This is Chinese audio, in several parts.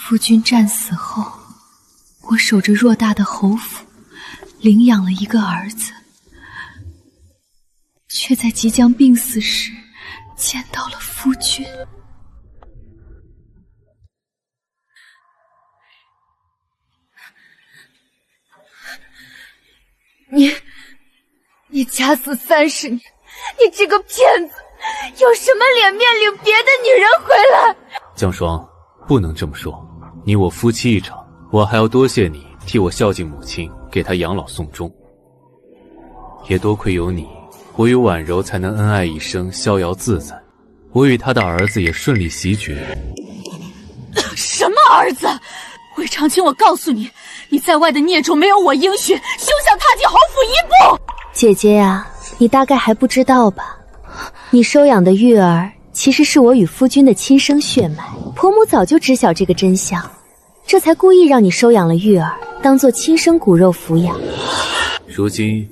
夫君战死后，我守着偌大的侯府，领养了一个儿子，却在即将病死时见到了夫君。你假死30年，你这个骗子，有什么脸面领别的女人回来？江霜，不能这么说，你我夫妻一场，我还要多谢你替我孝敬母亲，给她养老送终。也多亏有你，我与婉柔才能恩爱一生，逍遥自在。我与她的儿子也顺利袭爵。什么儿子？魏长青，我告诉你，你在外的孽种没有我应许，休想踏进侯府一步！姐姐呀，你大概还不知道吧？你收养的玉儿其实是我与夫君的亲生血脉，婆母早就知晓这个真相，这才故意让你收养了玉儿，当做亲生骨肉抚养。如今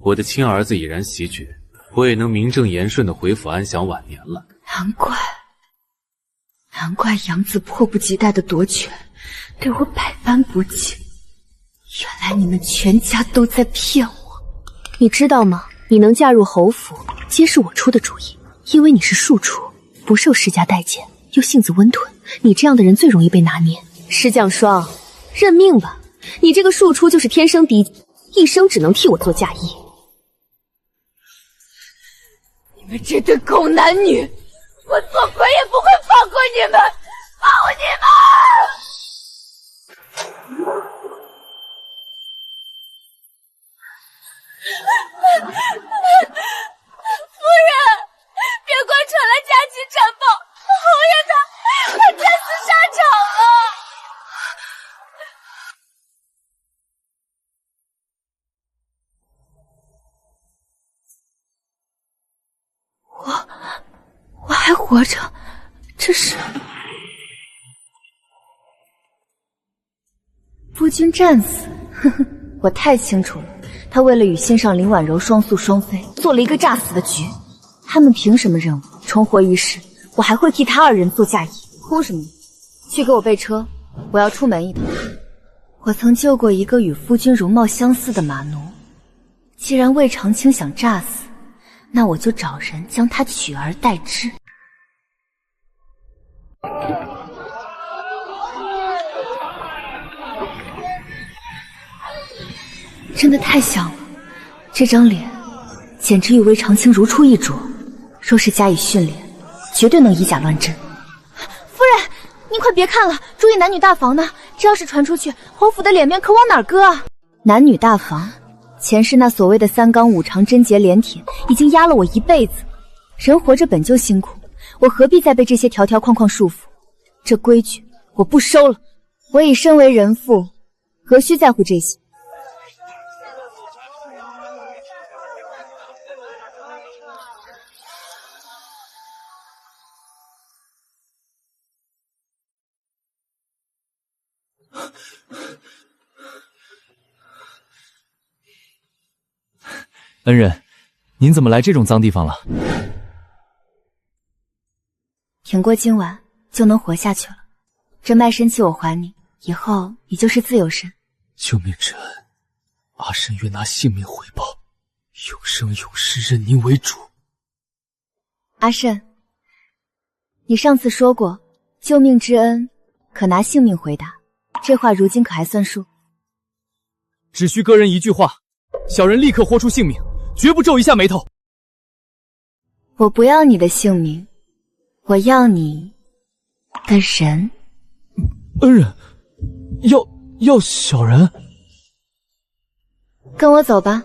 我的亲儿子已然袭爵，我也能名正言顺地回府安享晚年了。难怪杨子迫不及待的夺权，对我百般不敬。原来你们全家都在骗我。你知道吗？你能嫁入侯府，皆是我出的主意，因为你是庶出，不受施家待见，又性子温吞，你这样的人最容易被拿捏。石绛霜，认命吧，你这个庶出就是天生嫡子，一生只能替我做嫁衣。你们这对狗男女，我做鬼也不会放过你们！放过你们！夫人，边关传来加急战报，侯爷他战死沙场了。我还活着，这是夫君战死？呵呵，我太清楚了。他为了与心上林婉柔双宿双飞，做了一个诈死的局。他们凭什么认我？重活于世，我还会替他二人做嫁衣。哭什么？去给我备车，我要出门一趟。我曾救过一个与夫君容貌相似的马奴，既然魏长青想诈死，那我就找人将他取而代之。真的太像了，这张脸简直与魏长青如出一辙。若是加以训练，绝对能以假乱真。夫人，您快别看了，注意男女大防呢！这要是传出去，侯府的脸面可往哪儿搁啊？男女大防，前世那所谓的3纲5常贞洁廉铁，已经压了我一辈子。人活着本就辛苦，我何必再被这些条条框框束缚？这规矩我不收了。我已身为人妇，何须在乎这些？恩人，您怎么来这种脏地方了？挺过今晚就能活下去了。这卖身契我还你，以后你就是自由身。救命之恩，阿慎愿拿性命回报，永生永世认您为主。阿慎，你上次说过救命之恩可拿性命回答，这话如今可还算数？只需个人一句话，小人立刻豁出性命，绝不皱一下眉头。我不要你的性命，我要你的人。恩人，要小人？跟我走吧。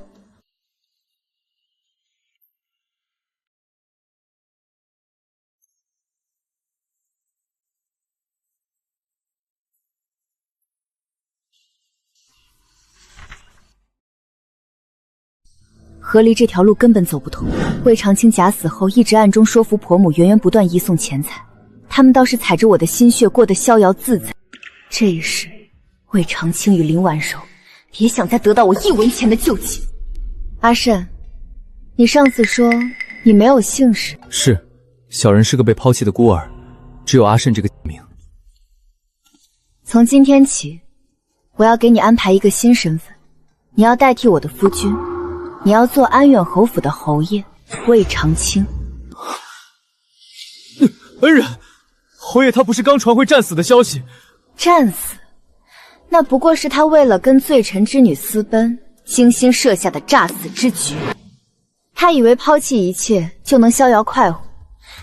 河离这条路根本走不通。魏长青假死后，一直暗中说服婆母，源源不断移送钱财。他们倒是踩着我的心血过得逍遥自在。这一世，魏长青与林婉柔，别想再得到我1文钱的救济。阿慎，你上次说你没有姓氏。是，小人是个被抛弃的孤儿，只有阿慎这个名。从今天起，我要给你安排一个新身份，你要代替我的夫君，你要做安远侯府的侯爷魏长青。恩人，侯爷他不是刚传回战死的消息？战死？那不过是他为了跟罪臣之女私奔，精心设下的诈死之局。他以为抛弃一切就能逍遥快活，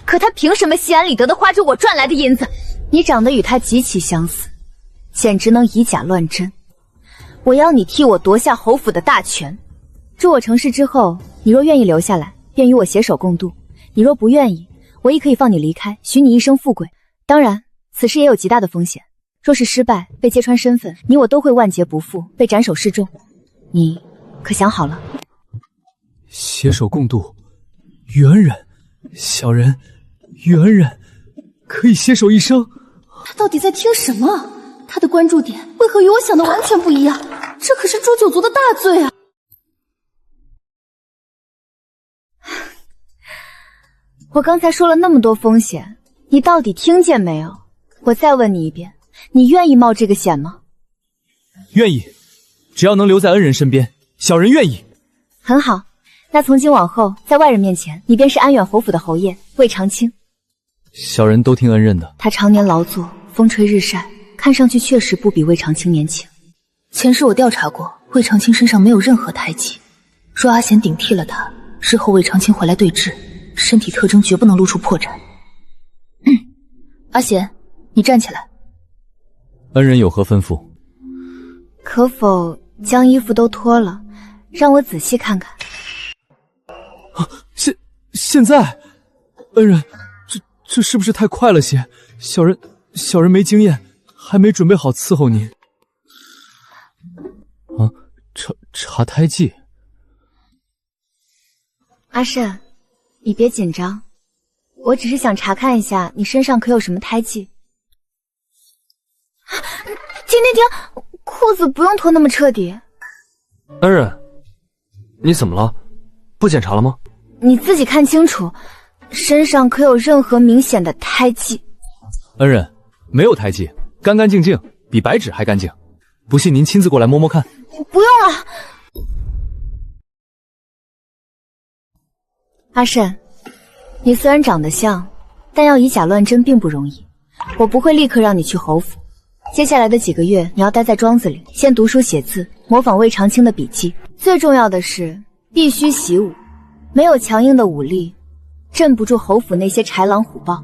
可他凭什么心安理得地花着我赚来的银子？你长得与他极其相似，简直能以假乱真。我要你替我夺下侯府的大权。助我成事之后，你若愿意留下来，便与我携手共度；你若不愿意，我亦可以放你离开，许你一生富贵。当然，此事也有极大的风险，若是失败，被揭穿身份，你我都会万劫不复，被斩首示众。你可想好了？携手共度，与恩人，小人与恩人可以携手一生。他到底在听什么？他的关注点为何与我想的完全不一样？这可是诛九族的大罪啊！我刚才说了那么多风险，你到底听见没有？我再问你一遍，你愿意冒这个险吗？愿意，只要能留在恩人身边，小人愿意。很好，那从今往后，在外人面前，你便是安远侯府的侯爷魏长青。小人都听恩人的。他常年劳作，风吹日晒，看上去确实不比魏长青年轻。前世我调查过，魏长青身上没有任何胎记。若阿贤顶替了他，日后魏长青回来对质，身体特征绝不能露出破绽。阿贤，你站起来。恩人有何吩咐？可否将衣服都脱了，让我仔细看看。现在，恩人，这是不是太快了些？小人没经验，还没准备好伺候您。啊，查胎记。阿慎，你别紧张，我只是想查看一下你身上可有什么胎记。停，裤子不用脱那么彻底。恩人，你怎么了？不检查了吗？你自己看清楚，身上可有任何明显的胎记？恩人，没有胎记，干干净净，比白纸还干净。不信您亲自过来摸摸看。不用了。阿慎，你虽然长得像，但要以假乱真并不容易。我不会立刻让你去侯府，接下来的几个月，你要待在庄子里，先读书写字，模仿魏长青的笔记。最重要的是，必须习武。没有强硬的武力，镇不住侯府那些豺狼虎豹。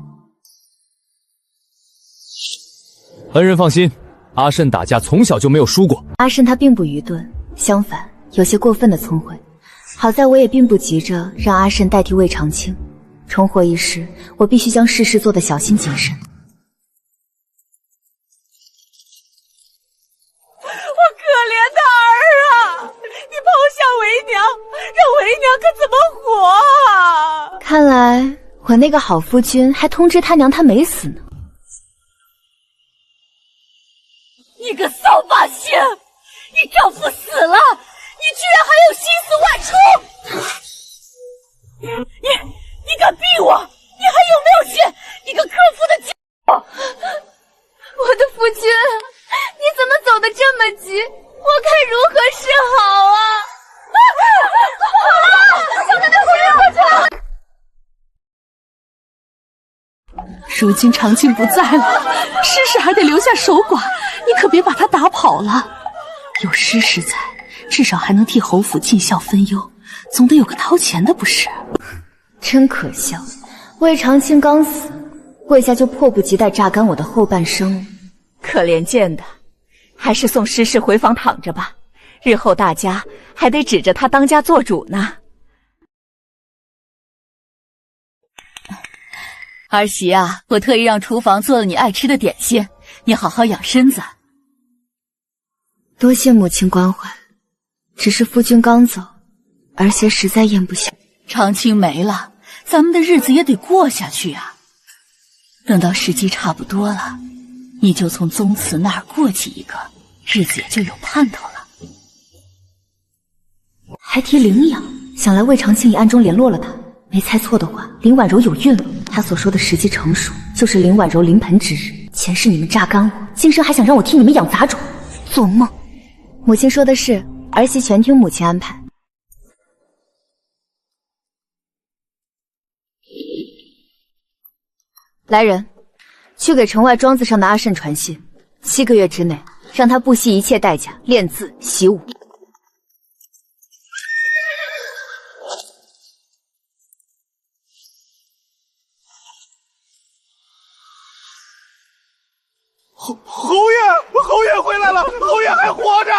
恩人放心，阿慎打架从小就没有输过。阿慎他并不愚钝，相反，有些过分的聪慧。好在我也并不急着让阿慎代替魏长青，重活一世，我必须将事事做得小心谨慎。可怜的儿啊！你抛下为娘，让为娘可怎么活啊？看来我那个好夫君还通知他娘他没死呢。你个扫把星！你丈夫死了，你居然还有心思外出！你敢逼我？你还有没有心？你个克夫的家伙！我的夫君，你怎么走得这么急？我该如何是好啊！小奶奶回来过去！如今长青不在了，诗诗还得留下守寡，你可别把他打跑了。有诗诗在，至少还能替侯府尽孝分忧，总得有个掏钱的不是？真可笑，魏长青刚死，魏家就迫不及待榨干我的后半生。可怜见的，还是送诗诗回房躺着吧，日后大家还得指着她当家做主呢。儿媳啊，我特意让厨房做了你爱吃的点心，你好好养身子。多谢母亲关怀，只是夫君刚走，儿媳实在咽不下。长青没了，咱们的日子也得过下去啊。等到时机差不多了，你就从宗祠那儿过继一个，日子也就有盼头了。还提领养，想来魏长青已暗中联络了他。没猜错的话，林婉柔有孕了。他所说的时机成熟，就是林婉柔临盆之日。前世你们榨干我，今生还想让我替你们养杂种，做梦！母亲说的是，儿媳全听母亲安排。来人，去给城外庄子上的阿慎传信，7个月之内，让他不惜一切代价练字习武。侯爷回来了，侯爷还活着。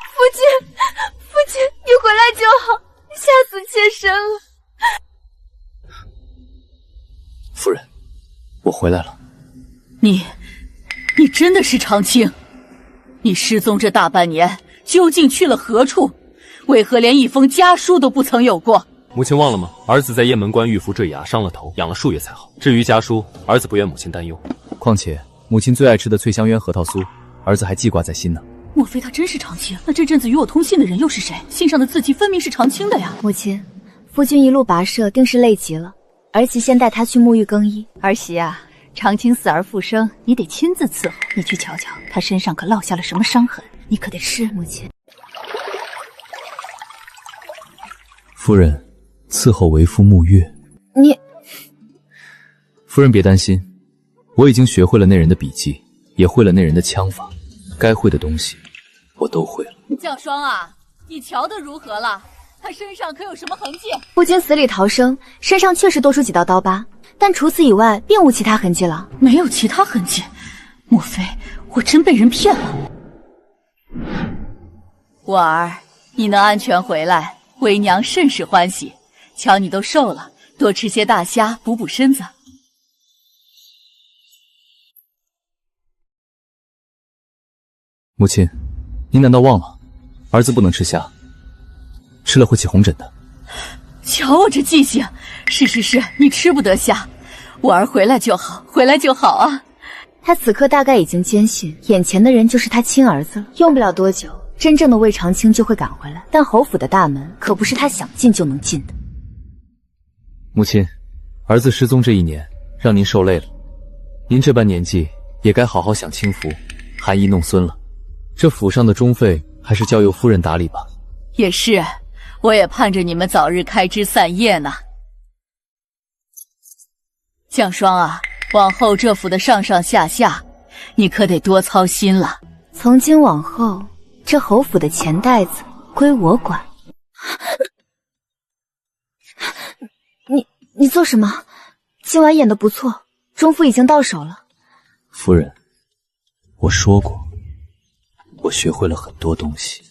父亲，你回来就好，吓死妾身了。夫人，我回来了。你真的是长青？你失踪这大半年，究竟去了何处？为何连一封家书都不曾有过？母亲忘了吗？儿子在雁门关遇伏坠崖，伤了头，养了数月才好。至于家书，儿子不愿母亲担忧。况且母亲最爱吃的翠香渊核桃酥，儿子还记挂在心呢。莫非他真是长青？那这阵子与我通信的人又是谁？信上的字迹分明是长青的呀！母亲，夫君一路跋涉，定是累极了。儿媳先带他去沐浴更衣。儿媳啊，长青死而复生，你得亲自伺候。你去瞧瞧，他身上可落下了什么伤痕？你可得是母亲。夫人，伺候为夫沐浴。你，夫人别担心，我已经学会了那人的笔迹，也会了那人的枪法，该会的东西我都会了。降霜啊，你瞧得如何了？他身上可有什么痕迹？夫君死里逃生，身上确实多出几道刀疤，但除此以外，并无其他痕迹了。没有其他痕迹？莫非我真被人骗了？婉儿，你能安全回来，为娘甚是欢喜。瞧你都瘦了，多吃些大虾补补身子。母亲，您难道忘了，儿子不能吃虾，吃了会起红疹的。瞧我这记性！是，你吃不得虾。婉儿回来就好，回来就好啊！他此刻大概已经坚信，眼前的人就是他亲儿子了。用不了多久，真正的魏长青就会赶回来。但侯府的大门可不是他想进就能进的。母亲，儿子失踪这1年，让您受累了。您这般年纪，也该好好享清福，含饴弄孙了。这府上的中费，还是交由夫人打理吧。也是，我也盼着你们早日开枝散叶呢。降霜啊，往后这府的上上下下，你可得多操心了。从今往后，这侯府的钱袋子归我管。你做什么？今晚演得不错，中府已经到手了。夫人，我说过，我学会了很多东西。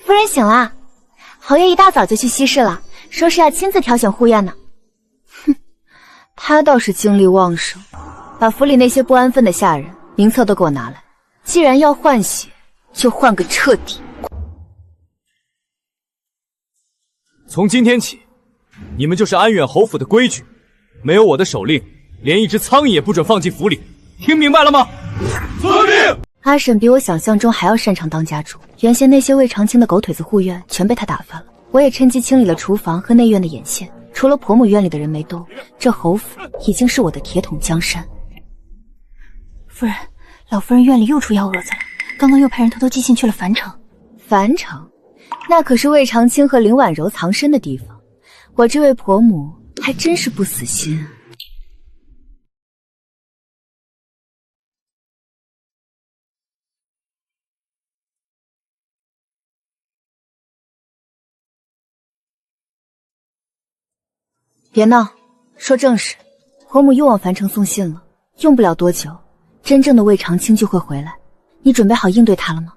夫人醒啦，侯爷一大早就去西市了，说是要亲自挑选护院呢。哼，他倒是精力旺盛，把府里那些不安分的下人名册都给我拿来。既然要换血，就换个彻底。从今天起，你们就是安远侯府的规矩，没有我的手令，连一只苍蝇也不准放进府里，听明白了吗？遵命。阿婶比我想象中还要擅长当家主，原先那些魏长青的狗腿子护院全被他打翻了。我也趁机清理了厨房和内院的眼线，除了婆母院里的人没动，这侯府已经是我的铁桶江山。夫人，老夫人院里又出幺蛾子了，刚刚又派人偷偷寄信去了樊城。樊城，那可是魏长青和林婉柔藏身的地方，我这位婆母还真是不死心啊。别闹，说正事。婆母又往樊城送信了，用不了多久，真正的魏长青就会回来。你准备好应对他了吗？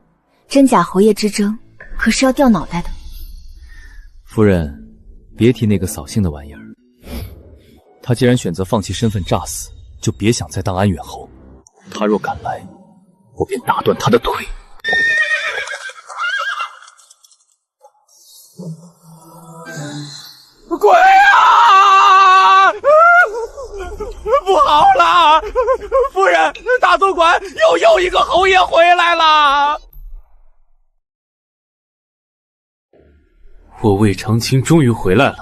真假侯爷之争，可是要掉脑袋的。夫人，别提那个扫兴的玩意儿。他既然选择放弃身份诈死，就别想再当安远侯。他若敢来，我便打断他的腿。夫人，大总管又一个侯爷回来了。我魏长青终于回来了，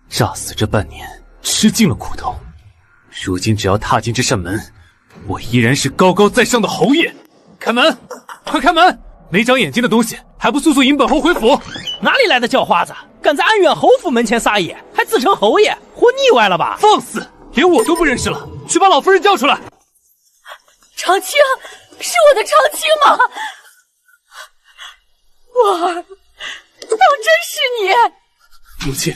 诈死这半年吃尽了苦头，如今只要踏进这扇门，我依然是高高在上的侯爷。开门，快开门！没长眼睛的东西，还不速速引本侯回府！哪里来的叫花子，敢在安远侯府门前撒野，还自称侯爷，活腻歪了吧？放肆！连我都不认识了，去把老夫人叫出来！长青，是我的长青吗？我儿，当真是你？母亲，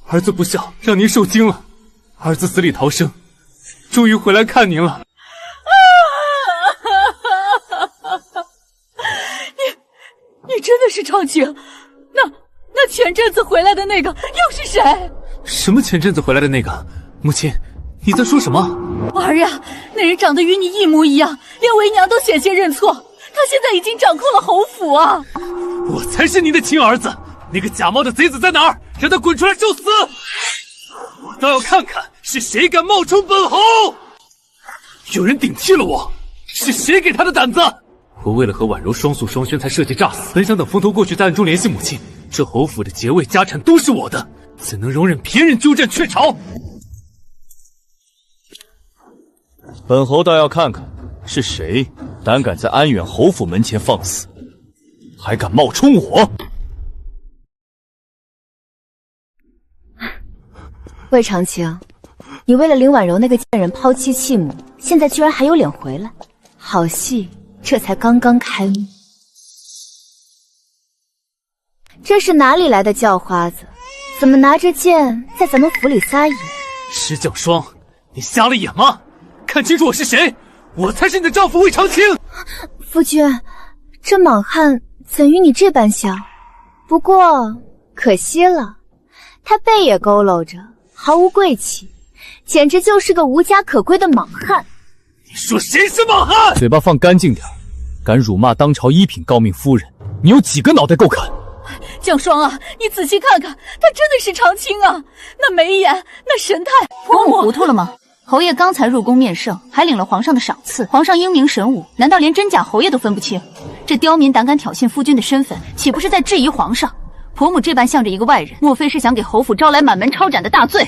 儿子不孝，让您受惊了。儿子死里逃生，终于回来看您了。你真的是长青？那前阵子回来的那个又是谁？什么前阵子回来的那个？母亲，你在说什么？儿呀，那人长得与你一模一样，连为娘都险些认错。他现在已经掌控了侯府啊！我才是您的亲儿子，那个假冒的贼子在哪儿？让他滚出来受死！我倒要看看是谁敢冒充本侯！有人顶替了我，是谁给他的胆子？我为了和婉柔双宿双宣才设计诈死，本想等风头过去在暗中联系母亲。这侯府的爵位家产都是我的，怎能容忍别人鸠占鹊巢？本侯倒要看看是谁胆敢在安远侯府门前放肆，还敢冒充我！魏长青，你为了林婉柔那个贱人抛妻弃母，现在居然还有脸回来，好戏这才刚刚开幕。这是哪里来的叫花子？怎么拿着剑在咱们府里撒野？石匠霜，你瞎了眼吗？看清楚我是谁！我才是你的丈夫魏长青。夫君，这莽汉怎与你这般像？不过可惜了，他背也佝偻着，毫无贵气，简直就是个无家可归的莽汉。你说谁是莽汉？嘴巴放干净点，敢辱骂当朝一品诰命夫人，你有几个脑袋够砍？江霜啊，你仔细看看，他真的是长青啊！那眉眼，那神态，婆母糊涂了吗？侯爷刚才入宫面圣，还领了皇上的赏赐。皇上英明神武，难道连真假侯爷都分不清？这刁民胆敢挑衅夫君的身份，岂不是在质疑皇上？婆母这般向着一个外人，莫非是想给侯府招来满门抄斩的大罪？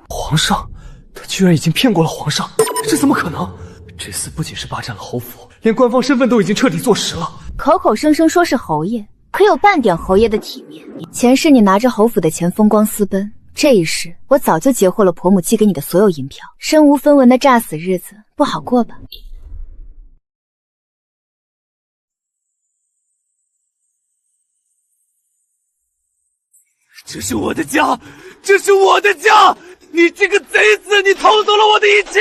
皇上，他居然已经骗过了皇上，这怎么可能？这次不仅是霸占了侯府，连官方身份都已经彻底坐实了。口口声声说是侯爷，可有半点侯爷的体面？前世你拿着侯府的钱风光私奔，这一世我早就截获了婆母寄给你的所有银票，身无分文的诈死日子不好过吧？这是我的家，这是我的家！你这个贼子，你偷走了我的一切！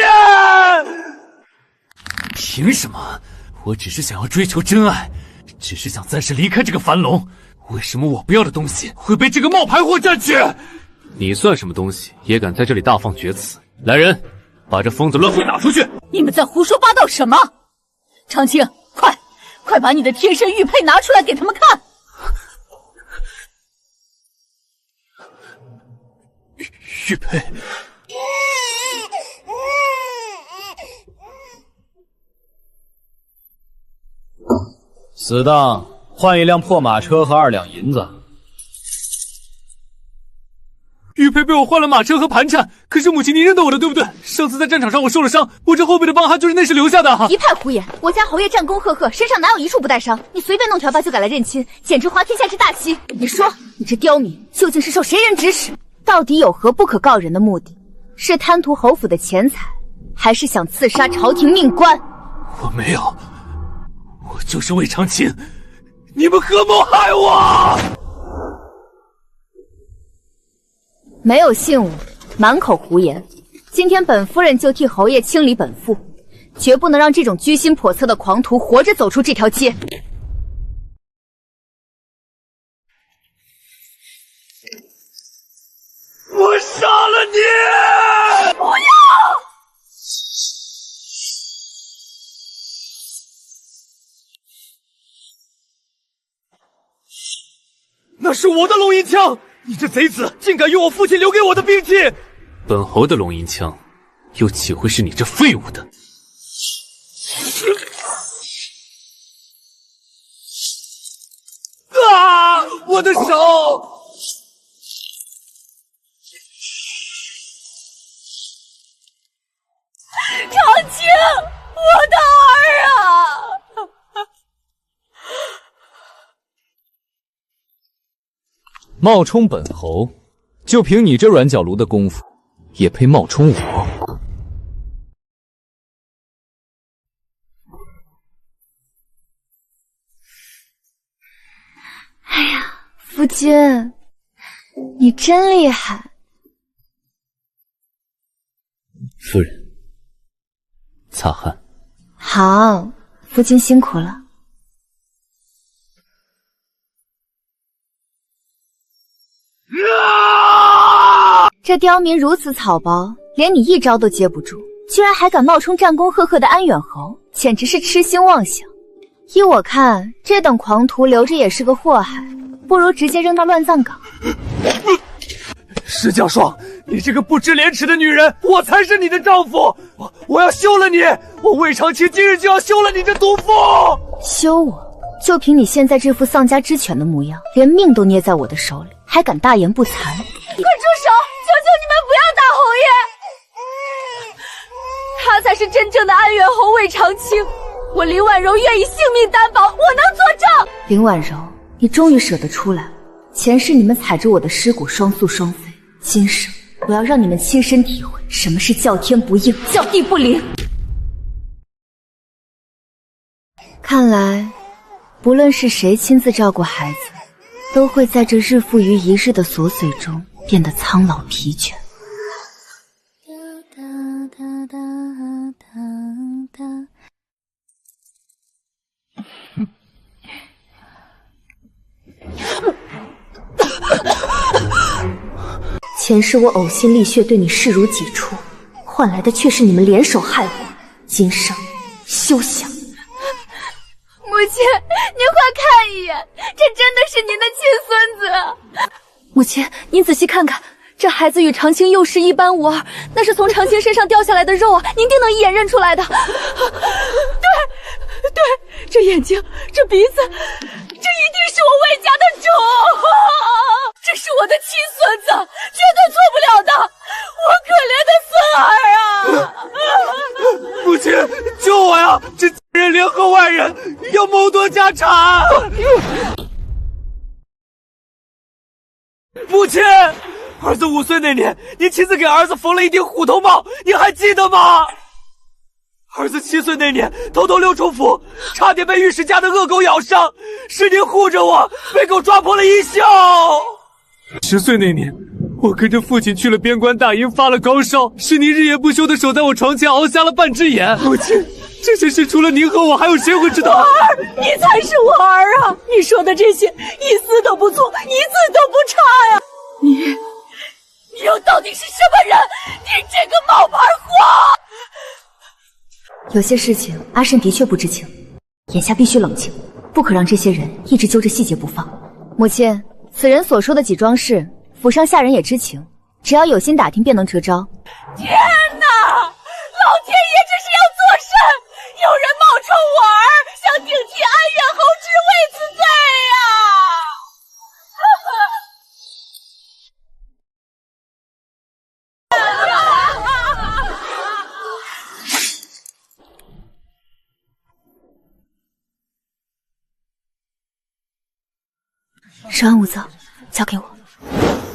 凭什么？我只是想要追求真爱，只是想暂时离开这个樊笼。为什么我不要的东西会被这个冒牌货占据？你算什么东西，也敢在这里大放厥词？来人，把这疯子乱棍打出去！你们在胡说八道什么？长青，快把你的贴身玉佩拿出来给他们看！玉佩。死当换一辆破马车和2两银子。玉佩被我换了马车和盘缠，可是母亲您认得我的对不对？上次在战场上我受了伤，我这后背的疤痕就是那时留下的。一派胡言！我家侯爷战功赫赫，身上哪有一处不带伤？你随便弄条疤就敢来认亲，简直滑天下之大稽！你说，你这刁民究竟是受谁人指使？到底有何不可告人的目的？是贪图侯府的钱财，还是想刺杀朝廷命官？我没有，我就是魏长青，你们合谋害我！没有信物，满口胡言。今天本夫人就替侯爷清理本腹，绝不能让这种居心叵测的狂徒活着走出这条街。我杀了你！不要！那是我的龙吟枪！你这贼子竟敢用我父亲留给我的兵器！本侯的龙吟枪，又岂会是你这废物的？啊！我的手！长青，我的儿啊！冒充本侯，就凭你这软脚炉的功夫，也配冒充我？哎呀，夫君，你真厉害！夫人，擦汗。好，夫君辛苦了。这刁民如此草包，连你一招都接不住，居然还敢冒充战功赫赫的安远侯，简直是痴心妄想。依我看，这等狂徒留着也是个祸害，不如直接扔到乱葬岗。石教霜，你这个不知廉耻的女人，我才是你的丈夫！我要休了你！我魏长青今日就要休了你这毒妇！休我？就凭你现在这副丧家之犬的模样，连命都捏在我的手里，还敢大言不惭！快住手！求求你们不要打侯爷！他才是真正的安远侯魏长青，我林婉柔愿意性命担保，我能作证。林婉柔，你终于舍得出来了。前世你们踩着我的尸骨双宿双飞，今生我要让你们亲身体会什么是叫天不应，叫地不灵。看来，不论是谁亲自照顾孩子，都会在这日复一日的琐碎中变得苍老疲倦。前世我呕心沥血对你视如己出，换来的却是你们联手害我。今生休想！母亲，您快看一眼，这真的是您的亲孙子。母亲，您仔细看看，这孩子与长青幼时一般无二，那是从长青身上掉下来的肉啊，您定能一眼认出来的。对，这眼睛，这鼻子，这一定是我魏家的种。这是我的亲孙子，绝对错不了的。我可怜的孙儿啊！母亲，救我呀！这人联合外人，要谋夺家产。母亲，儿子5岁那年，您亲自给儿子缝了一顶虎头帽，你还记得吗？儿子7岁那年，偷偷溜出府，差点被御史家的恶狗咬伤，是您护着我，被狗抓破了衣袖。10岁那年，我跟着父亲去了边关大营，发了高烧，是您日夜不休的守在我床前，熬瞎了半只眼。母亲，这些事除了您和我，还有谁会知道？儿，你才是我儿啊！你说的这些一丝都不错，一字都不差呀！你又到底是什么人？你这个冒牌货！有些事情阿慎的确不知情，眼下必须冷静，不可让这些人一直揪着细节不放。母亲，此人所说的几桩事，府上下人也知情，只要有心打听便能折招。天哪！老天爷这是要作甚？有人冒充我儿，想顶替安远侯之位，此罪呀！稍安勿躁，交给我。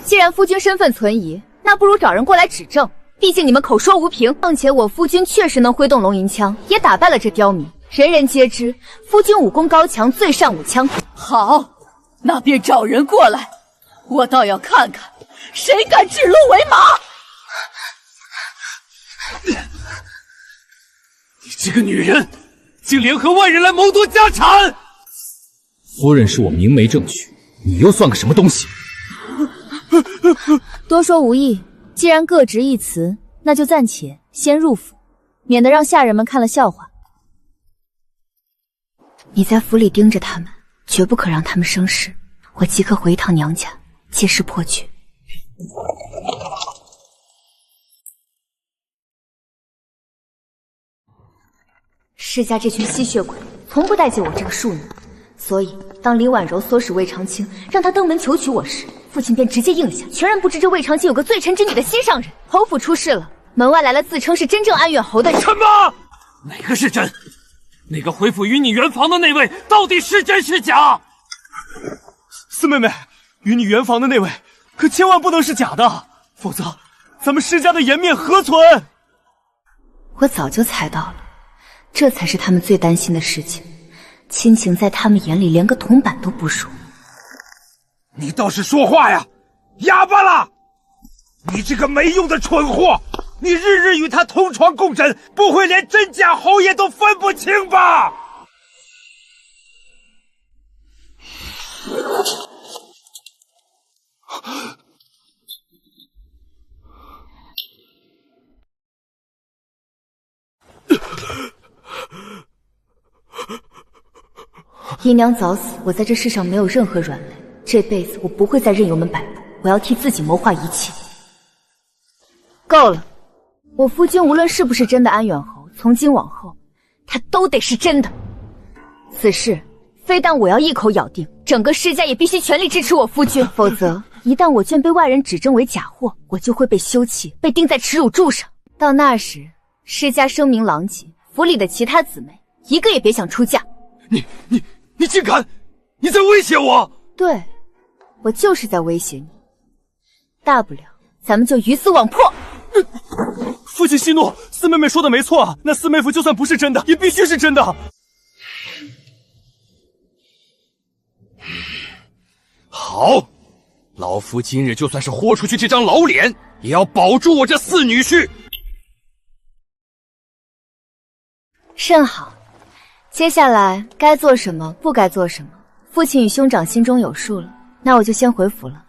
既然夫君身份存疑，那不如找人过来指证。毕竟你们口说无凭，况且我夫君确实能挥动龙吟枪，也打败了这刁民，人人皆知。夫君武功高强，最善舞枪。好，那便找人过来，我倒要看看谁敢指鹿为马。你这个女人，竟联合外人来谋夺家产！夫人是我明媒正娶，你又算个什么东西？多说无益，既然各执一词，那就暂且先入府，免得让下人们看了笑话。你在府里盯着他们，绝不可让他们生事。我即刻回一趟娘家，借势破局。世家这群吸血鬼从不待见我这个庶女，所以当李婉柔唆使魏长青让她登门求娶我时，父亲便直接应下，全然不知这魏长青有个罪臣之女的心上人。侯府出事了，门外来了自称是真正安远侯的人。什么？哪个是真？那个回府与你圆房的那位到底是真是假？四妹妹，与你圆房的那位可千万不能是假的，否则咱们施家的颜面何存？我早就猜到了，这才是他们最担心的事情。亲情在他们眼里连个铜板都不如。你倒是说话呀，哑巴了！你这个没用的蠢货，你日日与他同床共枕，不会连真假侯爷都分不清吧？姨娘早死，我在这世上没有任何软肋，这辈子我不会再任由们摆布，我要替自己谋划一切。够了，我夫君无论是不是真的安远侯，从今往后他都得是真的。此事非但我要一口咬定，整个施家也必须全力支持我夫君，否则一旦我眷被外人指证为假货，我就会被休弃，被钉在耻辱柱上。到那时，施家声名狼藉，府里的其他姊妹一个也别想出嫁。你竟敢！你在威胁我！对，我就是在威胁你。大不了咱们就鱼死网破。父亲息怒，四妹妹说的没错啊，那四妹夫就算不是真的，也必须是真的。好，老夫今日就算是豁出去这张老脸，也要保住我这四女婿。甚好，接下来该做什么，不该做什么，父亲与兄长心中有数了。那我就先回府了。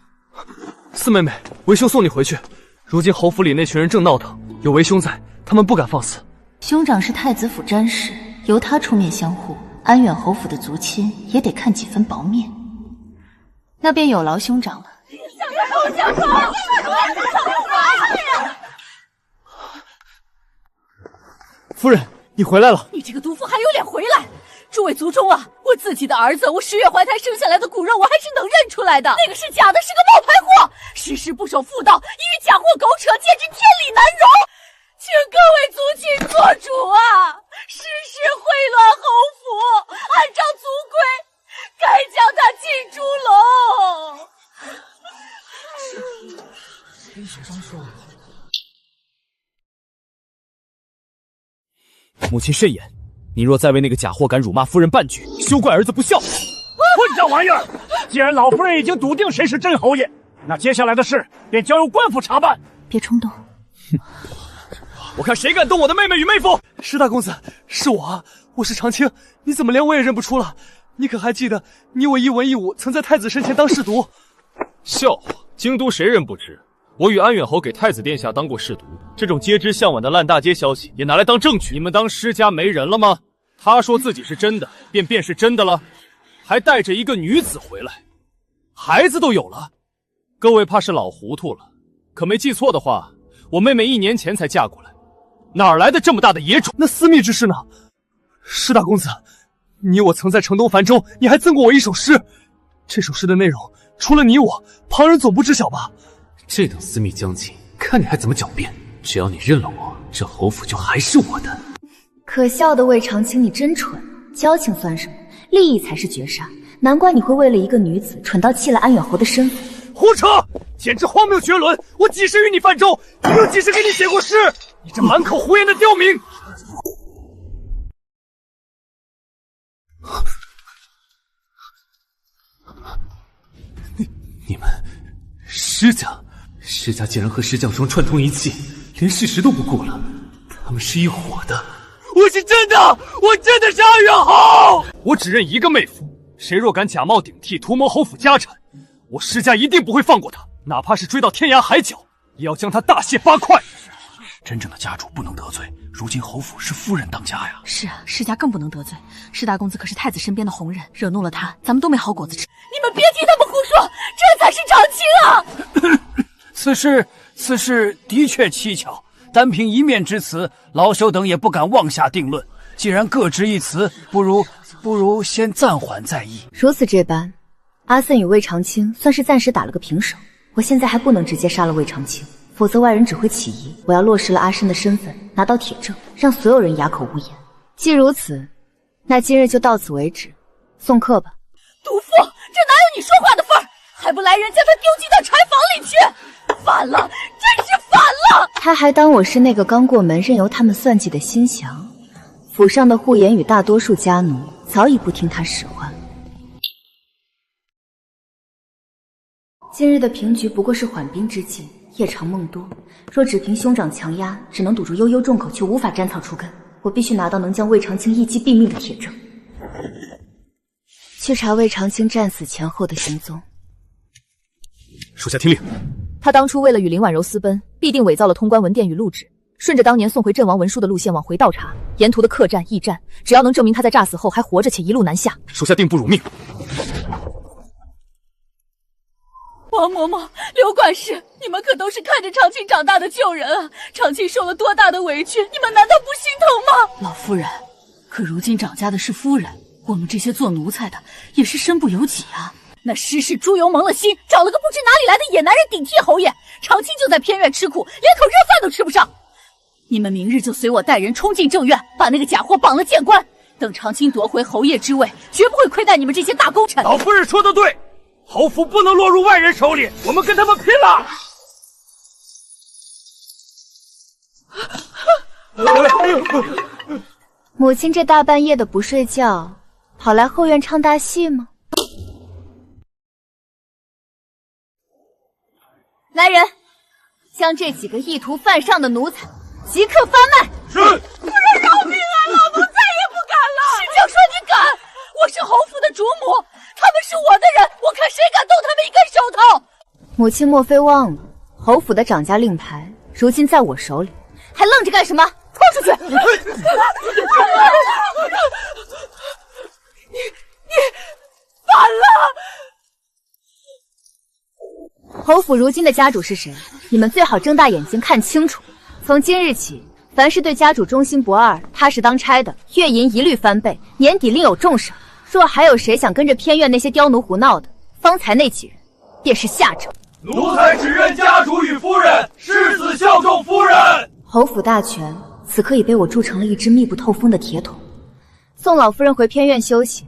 四妹妹，为兄送你回去。如今侯府里那群人正闹腾，有为兄在，他们不敢放肆。兄长是太子府詹事，由他出面相护，安远侯府的族亲也得看几分薄面。那便有劳兄长了。夫人，你回来了。你这个毒妇还有脸回来？诸位族中啊，我自己的儿子，我10月怀胎生下来的骨肉，我还是能认出来的。那个是假的，是个冒牌货，时时不守妇道，一与假货苟扯，简直天理难容。请各位族亲做主啊！事事贿赂侯府，按照族规，该将他进猪笼。跟学生说。母亲慎言，你若再为那个假货敢辱骂夫人半句，休怪儿子不孝。混账玩意儿！既然老夫人已经笃定谁是真侯爷，那接下来的事便交由官府查办。别冲动。我看谁敢动我的妹妹与妹夫！施大公子，是我啊，我是长青，你怎么连我也认不出了？你可还记得你我一文一武曾在太子身前当侍读？笑话，京都谁人不知？我与安远侯给太子殿下当过侍读，这种街知巷闻的烂大街消息也拿来当证据。你们当施家没人了吗？他说自己是真的，便是真的了，还带着一个女子回来，孩子都有了。各位怕是老糊涂了，可没记错的话，我妹妹1年前才嫁过来，哪来的这么大的野种？那私密之事呢？施大公子，你我曾在城东繁中，你还赠过我一首诗，这首诗的内容除了你我，旁人总不知晓吧？这等私密将近，看你还怎么狡辩！只要你认了我，这侯府就还是我的。可笑的魏长青，你真蠢！交情算什么？利益才是绝杀。难怪你会为了一个女子蠢到弃了安远侯的身份。胡扯！简直荒谬绝伦！我几时与你泛舟？又几时给你写过诗？你这满口胡言的刁民！你们施家竟然和石匠双串通一气，连事实都不顾了，他们是一伙的。我是真的，我真的是安远侯。我只认一个妹夫，谁若敢假冒顶替，图谋侯府家产，我施家一定不会放过他，哪怕是追到天涯海角，也要将他大卸八块。真正的家主不能得罪，如今侯府是夫人当家呀。是啊，施家更不能得罪。施大公子可是太子身边的红人，惹怒了他，咱们都没好果子吃。你们别听他们胡说，这才是长青啊！此事的确蹊跷，单凭一面之词，老朽等也不敢妄下定论。既然各执一词，不如先暂缓再议。如此这般，阿森与魏长青算是暂时打了个平手。我现在还不能直接杀了魏长青，否则外人只会起疑。我要落实了阿深的身份，拿到铁证，让所有人哑口无言。既如此，那今日就到此为止，送客吧。毒妇，这哪有你说话的份儿？还不来人将他丢进到柴房里去！反了，真是反了！他还当我是那个刚过门任由他们算计的心降。府上的护言与大多数家奴早已不听他使唤。今日的平局不过是缓兵之计，夜长梦多。若只凭兄长强压，只能堵住悠悠众口，却无法斩草除根。我必须拿到能将魏长青一击毙命的铁证，去查魏长青战死前后的行踪。属下听令。他当初为了与林婉柔私奔，必定伪造了通关文电与录纸，顺着当年送回阵亡文书的路线往回倒查，沿途的客栈、驿站，只要能证明他在诈死后还活着且一路南下，属下定不辱命。王嬷嬷、刘管事，你们可都是看着长青长大的旧人啊！长青受了多大的委屈，你们难道不心疼吗？老夫人，可如今长家的是夫人，我们这些做奴才的也是身不由己啊。那施氏猪油蒙了心，找了个不知哪里来的野男人顶替侯爷，长青就在偏院吃苦，连口热饭都吃不上。你们明日就随我带人冲进正院，把那个假货绑了见官。等长青夺回侯爷之位，绝不会亏待你们这些大功臣。老夫人说的对，侯府不能落入外人手里，我们跟他们拼了！母亲这大半夜的不睡觉，跑来后院唱大戏吗？来人，将这几个意图犯上的奴才即刻发卖！是。夫人饶命啊！老奴再也不敢了。是将说你敢？我是侯府的主母，他们是我的人，我看谁敢动他们一根手头！母亲莫非忘了，侯府的掌家令牌如今在我手里，还愣着干什么？拖出去！你反了！侯府如今的家主是谁？你们最好睁大眼睛看清楚。从今日起，凡是对家主忠心不二、踏实当差的，月银一律翻倍，年底另有重赏。若还有谁想跟着偏院那些刁奴胡闹的，方才那几人便是下场。奴才只认家主与夫人，誓死效忠夫人。侯府大权此刻已被我铸成了一只密不透风的铁桶。送老夫人回偏院休息。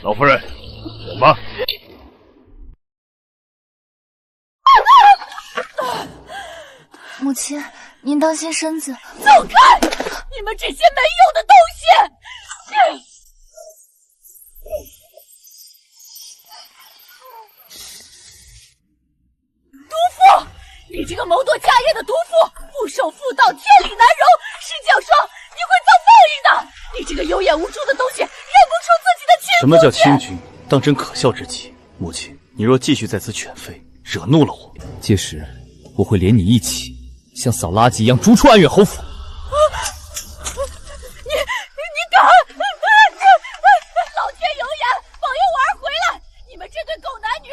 老夫人，走吧。母亲，您当心身子。走开！你们这些没用的东西！毒妇！你这个谋夺家业的毒妇，不守妇道，天理难容！石匠说你会遭报应的！你这个有眼无珠的东西，认不出自己的亲父亲！什么叫亲君？当真可笑之极。母亲，你若继续在此犬吠，惹怒了我，届时我会连你一起像扫垃圾一样逐出安远侯府。你敢！老天有眼，保佑我儿回来！你们这对狗男女，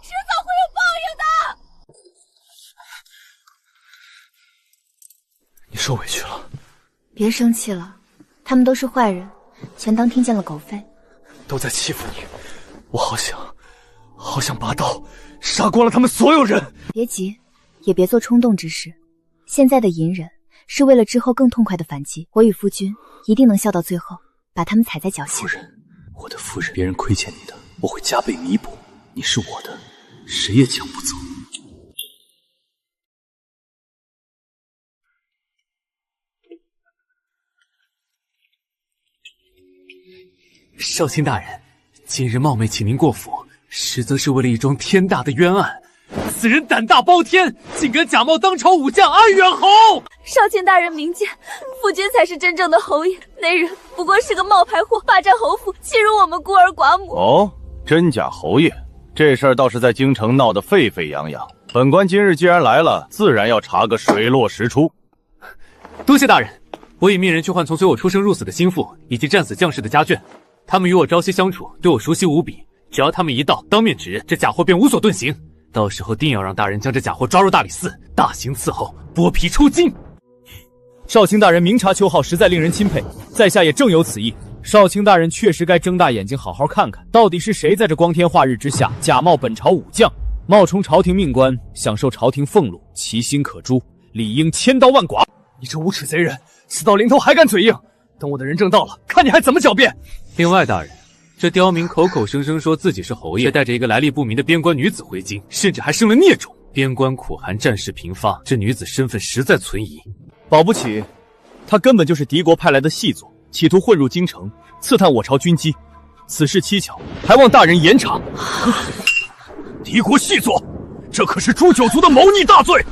迟早会有报应的！你受委屈了。别生气了，他们都是坏人，全当听见了狗吠。都在欺负你，我好想拔刀杀光了他们所有人。别急，也别做冲动之事。现在的隐忍是为了之后更痛快的反击。我与夫君一定能笑到最后，把他们踩在脚下。夫人，我的夫人，别人亏欠你的，我会加倍弥补。你是我的，谁也抢不走。少卿大人，今日冒昧请您过府，实则是为了一桩天大的冤案。此人胆大包天，竟敢假冒当朝武将安远侯！少卿大人明鉴，夫君才是真正的侯爷，那人不过是个冒牌货，霸占侯府，欺辱我们孤儿寡母。哦，真假侯爷，这事儿倒是在京城闹得沸沸扬扬。本官今日既然来了，自然要查个水落石出。多谢大人，我已命人去换从随我出生入死的心腹以及战死将士的家眷，他们与我朝夕相处，对我熟悉无比。只要他们一到，当面指认，这假货便无所遁形。到时候定要让大人将这假货抓入大理寺，大刑伺候，剥皮抽筋。少卿大人明察秋毫，实在令人钦佩，在下也正有此意。少卿大人确实该睁大眼睛好好看看，到底是谁在这光天化日之下假冒本朝武将，冒充朝廷命官，享受朝廷俸禄，其心可诛，理应千刀万剐。你这无耻贼人，事到临头还敢嘴硬！等我的人证到了，看你还怎么狡辩！另外，大人，这刁民口口声声说自己是侯爷，却带着一个来历不明的边关女子回京，甚至还生了孽种。边关苦寒，战事频发，这女子身份实在存疑。保不齐，她根本就是敌国派来的细作，企图混入京城，刺探我朝军机。此事蹊跷，还望大人严查。敌国细作，这可是诛九族的谋逆大罪！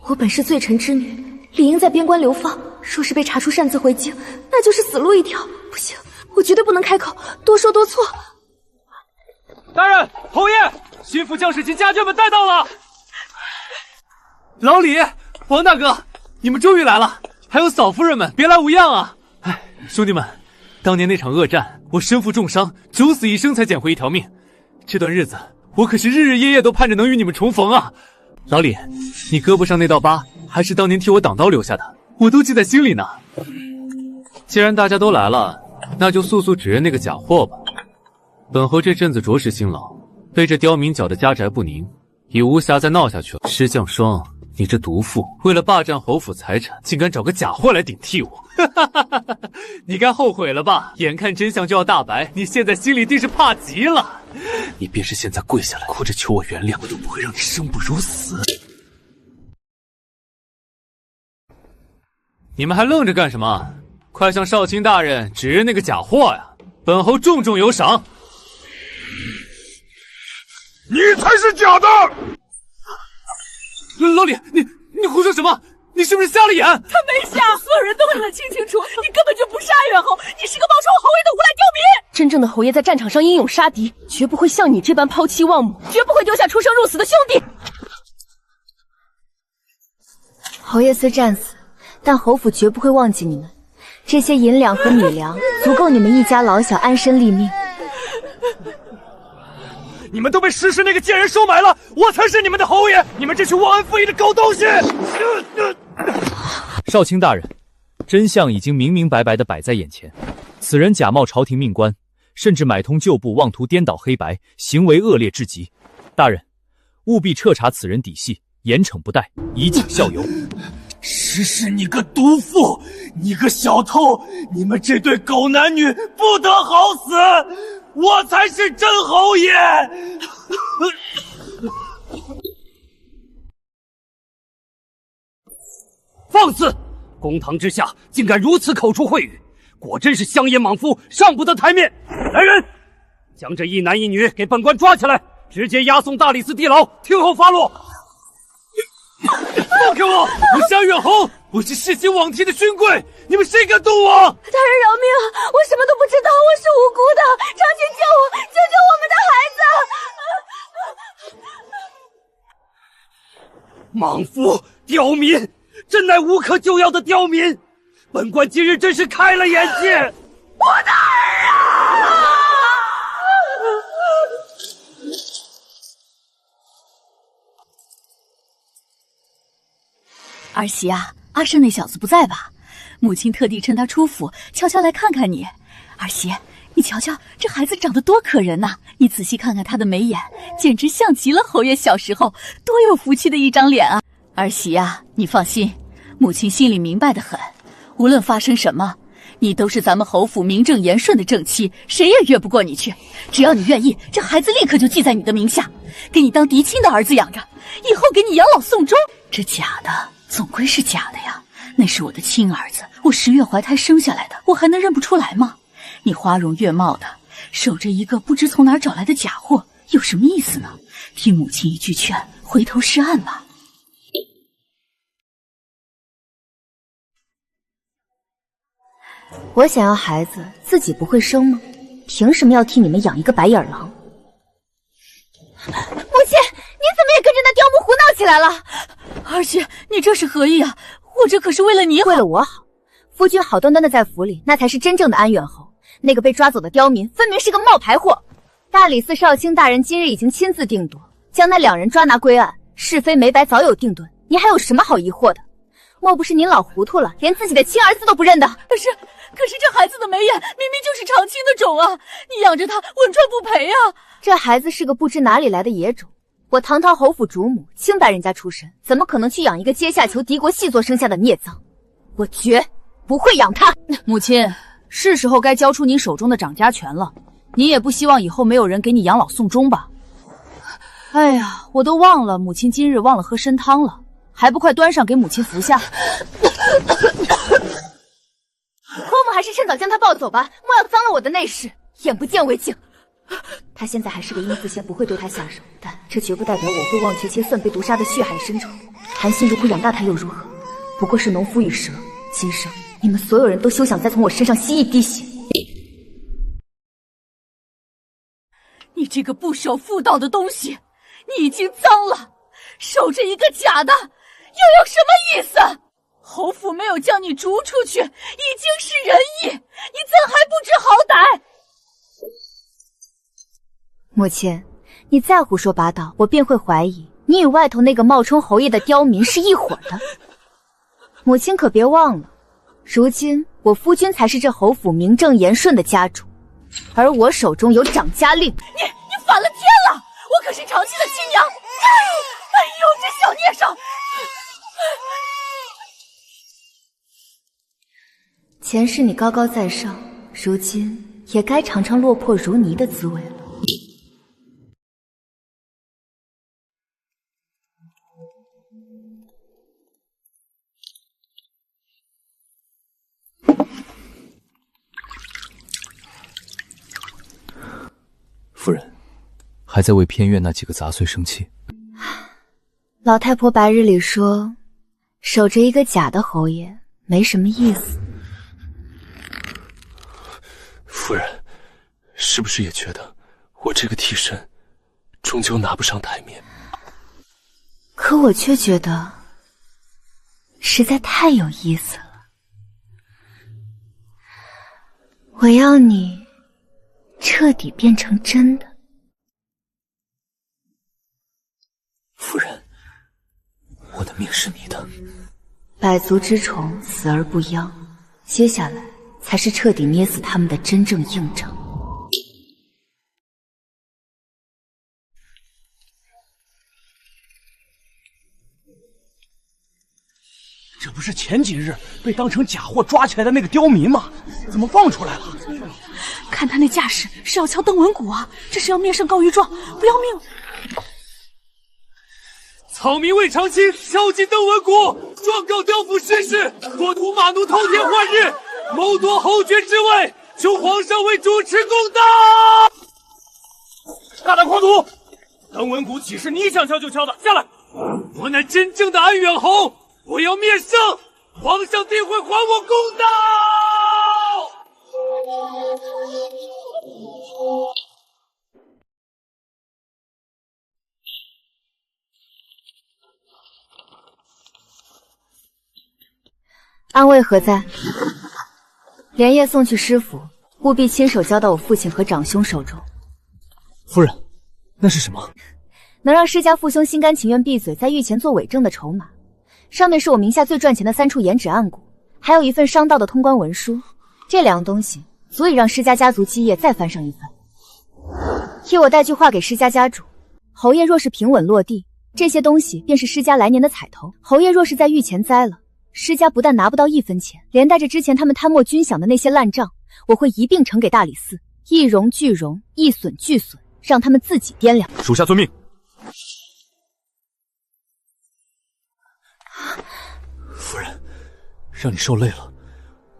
我本是罪臣之女，理应在边关流放。若是被查出擅自回京，那就是死路一条。不行，我绝对不能开口，多说多错。大人，侯爷，心腹将士及家眷们带到了。老李，王大哥，你们终于来了！还有嫂夫人们，别来无恙啊！哎，兄弟们，当年那场恶战，我身负重伤，九死一生才捡回一条命。这段日子，我可是日日夜夜都盼着能与你们重逢啊！老李，你胳膊上那道疤还是当年替我挡刀留下的，我都记在心里呢。既然大家都来了，那就速速指认那个假货吧。本侯这阵子着实辛劳，被这刁民搅得家宅不宁，已无暇再闹下去了。石匠霜，你这毒妇，为了霸占侯府财产，竟敢找个假货来顶替我！你该后悔了吧？眼看真相就要大白，你现在心里定是怕极了。你便是现在跪下来哭着求我原谅，我都不会让你生不如死。你们还愣着干什么？快向少卿大人指认那个假货呀！本侯重重有赏。你才是假的！老李，你胡说什么？你是不是瞎了眼？他没瞎，所有人都看得清清楚，你根本就不是安远侯，你是个冒充侯爷的无赖刁民！真正的侯爷在战场上英勇杀敌，绝不会像你这般抛妻忘母，绝不会丢下出生入死的兄弟。侯爷虽战死，但侯府绝不会忘记你们。这些银两和米粮足够你们一家老小安身立命。你们都被石氏那个贱人收买了，我才是你们的侯爷！你们这群忘恩负义的狗东西！少卿大人，真相已经明明白白地摆在眼前，此人假冒朝廷命官，甚至买通旧部，妄图颠倒黑白，行为恶劣至极。大人，务必彻查此人底细，严惩不贷，以儆效尤。石氏，你个毒妇，你个小偷，你们这对狗男女不得好死！我才是真侯爷！放肆！公堂之下竟敢如此口出秽语，果真是乡野莽夫，上不得台面！来人，将这一男一女给本官抓起来，直接押送大理寺地牢，听候发落。放开我！我是安远侯，我是世袭罔替的勋贵，你们谁敢动我？大人饶命！我什么都不知道，我是无辜的，长卿救我，救救我们的孩子！莽夫刁民，真乃无可救药的刁民！本官今日真是开了眼界！我的儿啊！儿媳啊，阿胜那小子不在吧？母亲特地趁他出府，悄悄来看看你。儿媳，你瞧瞧这孩子长得多可人呐！你仔细看看他的眉眼，简直像极了侯爷小时候，多有福气的一张脸啊！儿媳啊，你放心，母亲心里明白得很。无论发生什么，你都是咱们侯府名正言顺的正妻，谁也越不过你去。只要你愿意，这孩子立刻就记在你的名下，给你当嫡亲的儿子养着，以后给你养老送终。这假的总归是假的呀，那是我的亲儿子，我10月怀胎生下来的，我还能认不出来吗？你花容月貌的，守着一个不知从哪儿找来的假货，有什么意思呢？听母亲一句劝，回头是岸吧。我想要孩子，自己不会生吗？凭什么要替你们养一个白眼狼？母亲，你怎么也跟着那刁民胡闹起来了？儿媳，你这是何意啊？我这可是为了你好，为了我好。夫君好端端的在府里，那才是真正的安远侯。那个被抓走的刁民，分明是个冒牌货。大理寺少卿大人今日已经亲自定夺，将那2人抓拿归案，是非没白早有定论，你还有什么好疑惑的？莫不是您老糊涂了，连自己的亲儿子都不认得？可是这孩子的眉眼明明就是长青的种啊！你养着他稳赚不赔啊！这孩子是个不知哪里来的野种，我堂堂侯府主母，清白人家出身，怎么可能去养一个阶下囚敌国细作生下的孽臧？我绝不会养他。母亲，是时候该交出您手中的掌家权了。您也不希望以后没有人给你养老送终吧？哎呀，我都忘了母亲今日忘了喝参汤了，还不快端上给母亲服下。侯母还是趁早将他抱走吧，莫要脏了我的内侍，眼不见为净。他现在还是个殷父先不会对他下手，但这绝不代表我会忘却妾算被毒杀的血海深仇。韩信如果养大他又如何？不过是农夫与蛇。今生你们所有人都休想再从我身上吸一滴血。你这个不守妇道的东西，你已经脏了，守着一个假的，又有什么意思？侯府没有将你逐出去，已经是仁义，你怎还不知好歹？母亲，你再胡说八道，我便会怀疑你与外头那个冒充侯爷的刁民是一伙的。母亲可别忘了，如今我夫君才是这侯府名正言顺的家主，而我手中有掌家令。你反了天了！我可是长期的亲娘！哎呦，这小孽上！前世你高高在上，如今也该尝尝落魄如泥的滋味了。夫人，还在为偏院那几个杂碎生气？老太婆白日里说，守着一个假的侯爷没什么意思。夫人，是不是也觉得我这个替身终究拿不上台面？可我却觉得实在太有意思了。我要你彻底变成真的。夫人，我的命是你的。百足之虫，死而不殃。接下来才是彻底捏死他们的真正硬仗。这不是前几日被当成假货抓起来的那个刁民吗？怎么放出来了？看他那架势，是要敲邓文谷啊！这是要面圣告御状，不要命！草民魏长青敲击邓文谷，状告刁府失事，国土马奴偷天换日，谋夺侯爵之位，求皇上为主持公道。大胆狂徒！邓文谷岂是你想敲就敲的？下来！我乃真正的安远侯，我要灭圣，皇上定会还我公道。安慰何在？连夜送去师府，务必亲手交到我父亲和长兄手中。夫人，那是什么？能让施家父兄心甘情愿闭嘴，在御前做伪证的筹码。上面是我名下最赚钱的3处颜纸案骨，还有一份商道的通关文书。这2样东西足以让施家家族基业再翻上一番。替我带句话给施家家主：侯爷若是平稳落地，这些东西便是施家来年的彩头；侯爷若是在御前栽了，施家不但拿不到1分钱，连带着之前他们贪墨军饷的那些烂账，我会一并呈给大理寺，一荣俱荣，一损俱损，让他们自己掂量。属下遵命。夫人，让你受累了。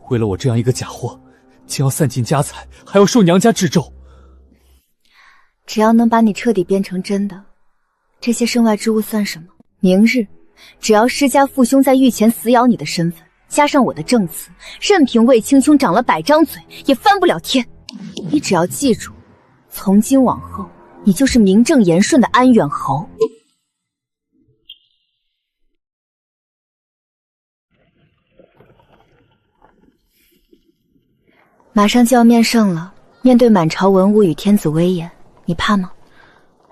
为了我这样一个假货，竟要散尽家财，还要受娘家掣咒。只要能把你彻底变成真的，这些身外之物算什么？明日只要施家父兄在御前死咬你的身份，加上我的证词，任凭魏青琼长了100张嘴，也翻不了天。你只要记住，从今往后，你就是名正言顺的安远侯。马上就要面圣了，面对满朝文武与天子威严，你怕吗？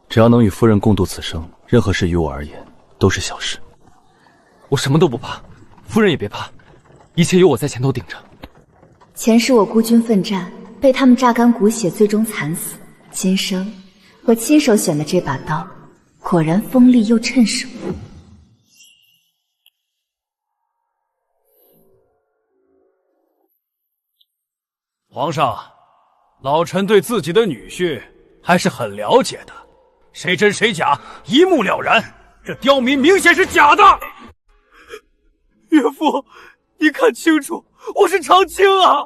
只要能与夫人共度此生，任何事于我而言都是小事。我什么都不怕，夫人也别怕，一切有我在前头顶着。前世我孤军奋战，被他们榨干骨血，最终惨死。今生我亲手选的这把刀，果然锋利又趁手。皇上，老臣对自己的女婿还是很了解的，谁真谁假一目了然。这刁民明显是假的。岳父，你看清楚，我是长青啊！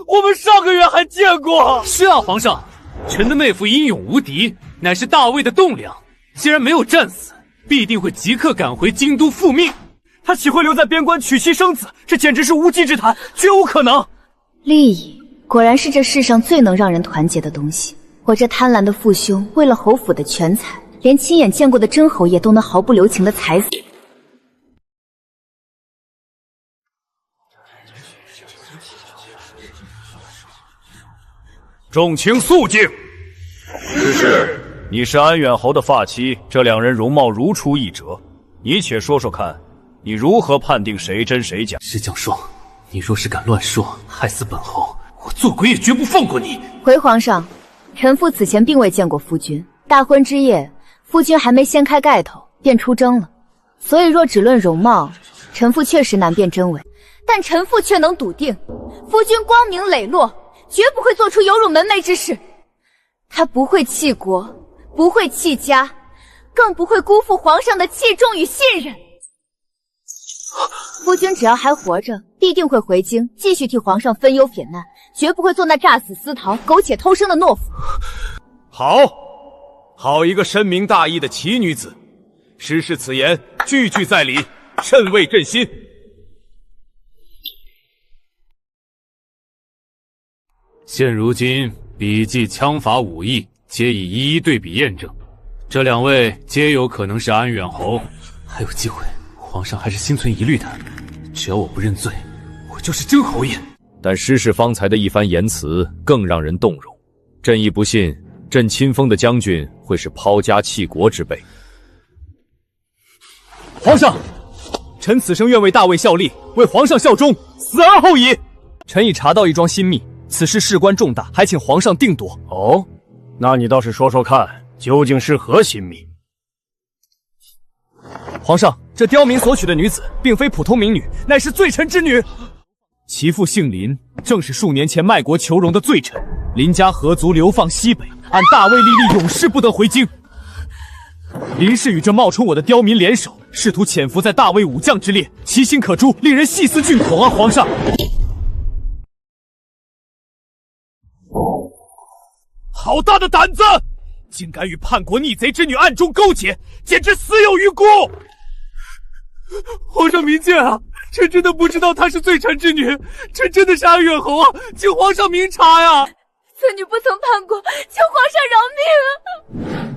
我们上个月还见过。是啊，皇上，臣的妹夫英勇无敌，乃是大魏的栋梁。既然没有战死，必定会即刻赶回京都复命。他岂会留在边关娶妻生子？这简直是无稽之谈，绝无可能。利益果然是这世上最能让人团结的东西。我这贪婪的父兄，为了侯府的全财，连亲眼见过的真侯爷都能毫不留情地踩死。众卿肃静。是。你是安远侯的发妻，这两人容貌如出一辙，你且说说看，你如何判定谁真谁假？石将霜，你若是敢乱说，害死本侯，我做鬼也绝不放过你。回皇上，臣妇此前并未见过夫君。大婚之夜，夫君还没掀开盖头，便出征了。所以若只论容貌，臣妇确实难辨真伪。但臣妇却能笃定，夫君光明磊落，绝不会做出有辱门楣之事。他不会弃国，不会弃家，更不会辜负皇上的器重与信任。夫君只要还活着，必定会回京，继续替皇上分忧撇难，绝不会做那诈死私逃、苟且偷生的懦夫。好一个深明大义的奇女子，实是此言句句在理，甚为朕心。现如今笔记、枪法、武艺皆已一一对比验证，这两位皆有可能是安远侯。还有机会，皇上还是心存疑虑的。只要我不认罪，我就是真侯爷。但施氏方才的一番言辞更让人动容，朕亦不信朕亲封的将军会是抛家弃国之辈。皇上，臣此生愿为大魏效力，为皇上效忠，死而后已。臣已查到一桩新密，此事事关重大，还请皇上定夺。哦，那你倒是说说看，究竟是何新密？皇上，这刁民所娶的女子，并非普通民女，乃是罪臣之女。其父姓林，正是数年前卖国求荣的罪臣。林家合族流放西北，按大魏历历，永世不得回京。林氏与这冒充我的刁民联手，试图潜伏在大魏武将之列，其心可诛，令人细思极恐啊！皇上，好大的胆子，竟敢与叛国逆贼之女暗中勾结，简直死有余辜！皇上明鉴啊，臣真的不知道她是罪臣之女，臣真的是安远侯啊，请皇上明察呀！孙女不曾叛国，求皇上饶命啊！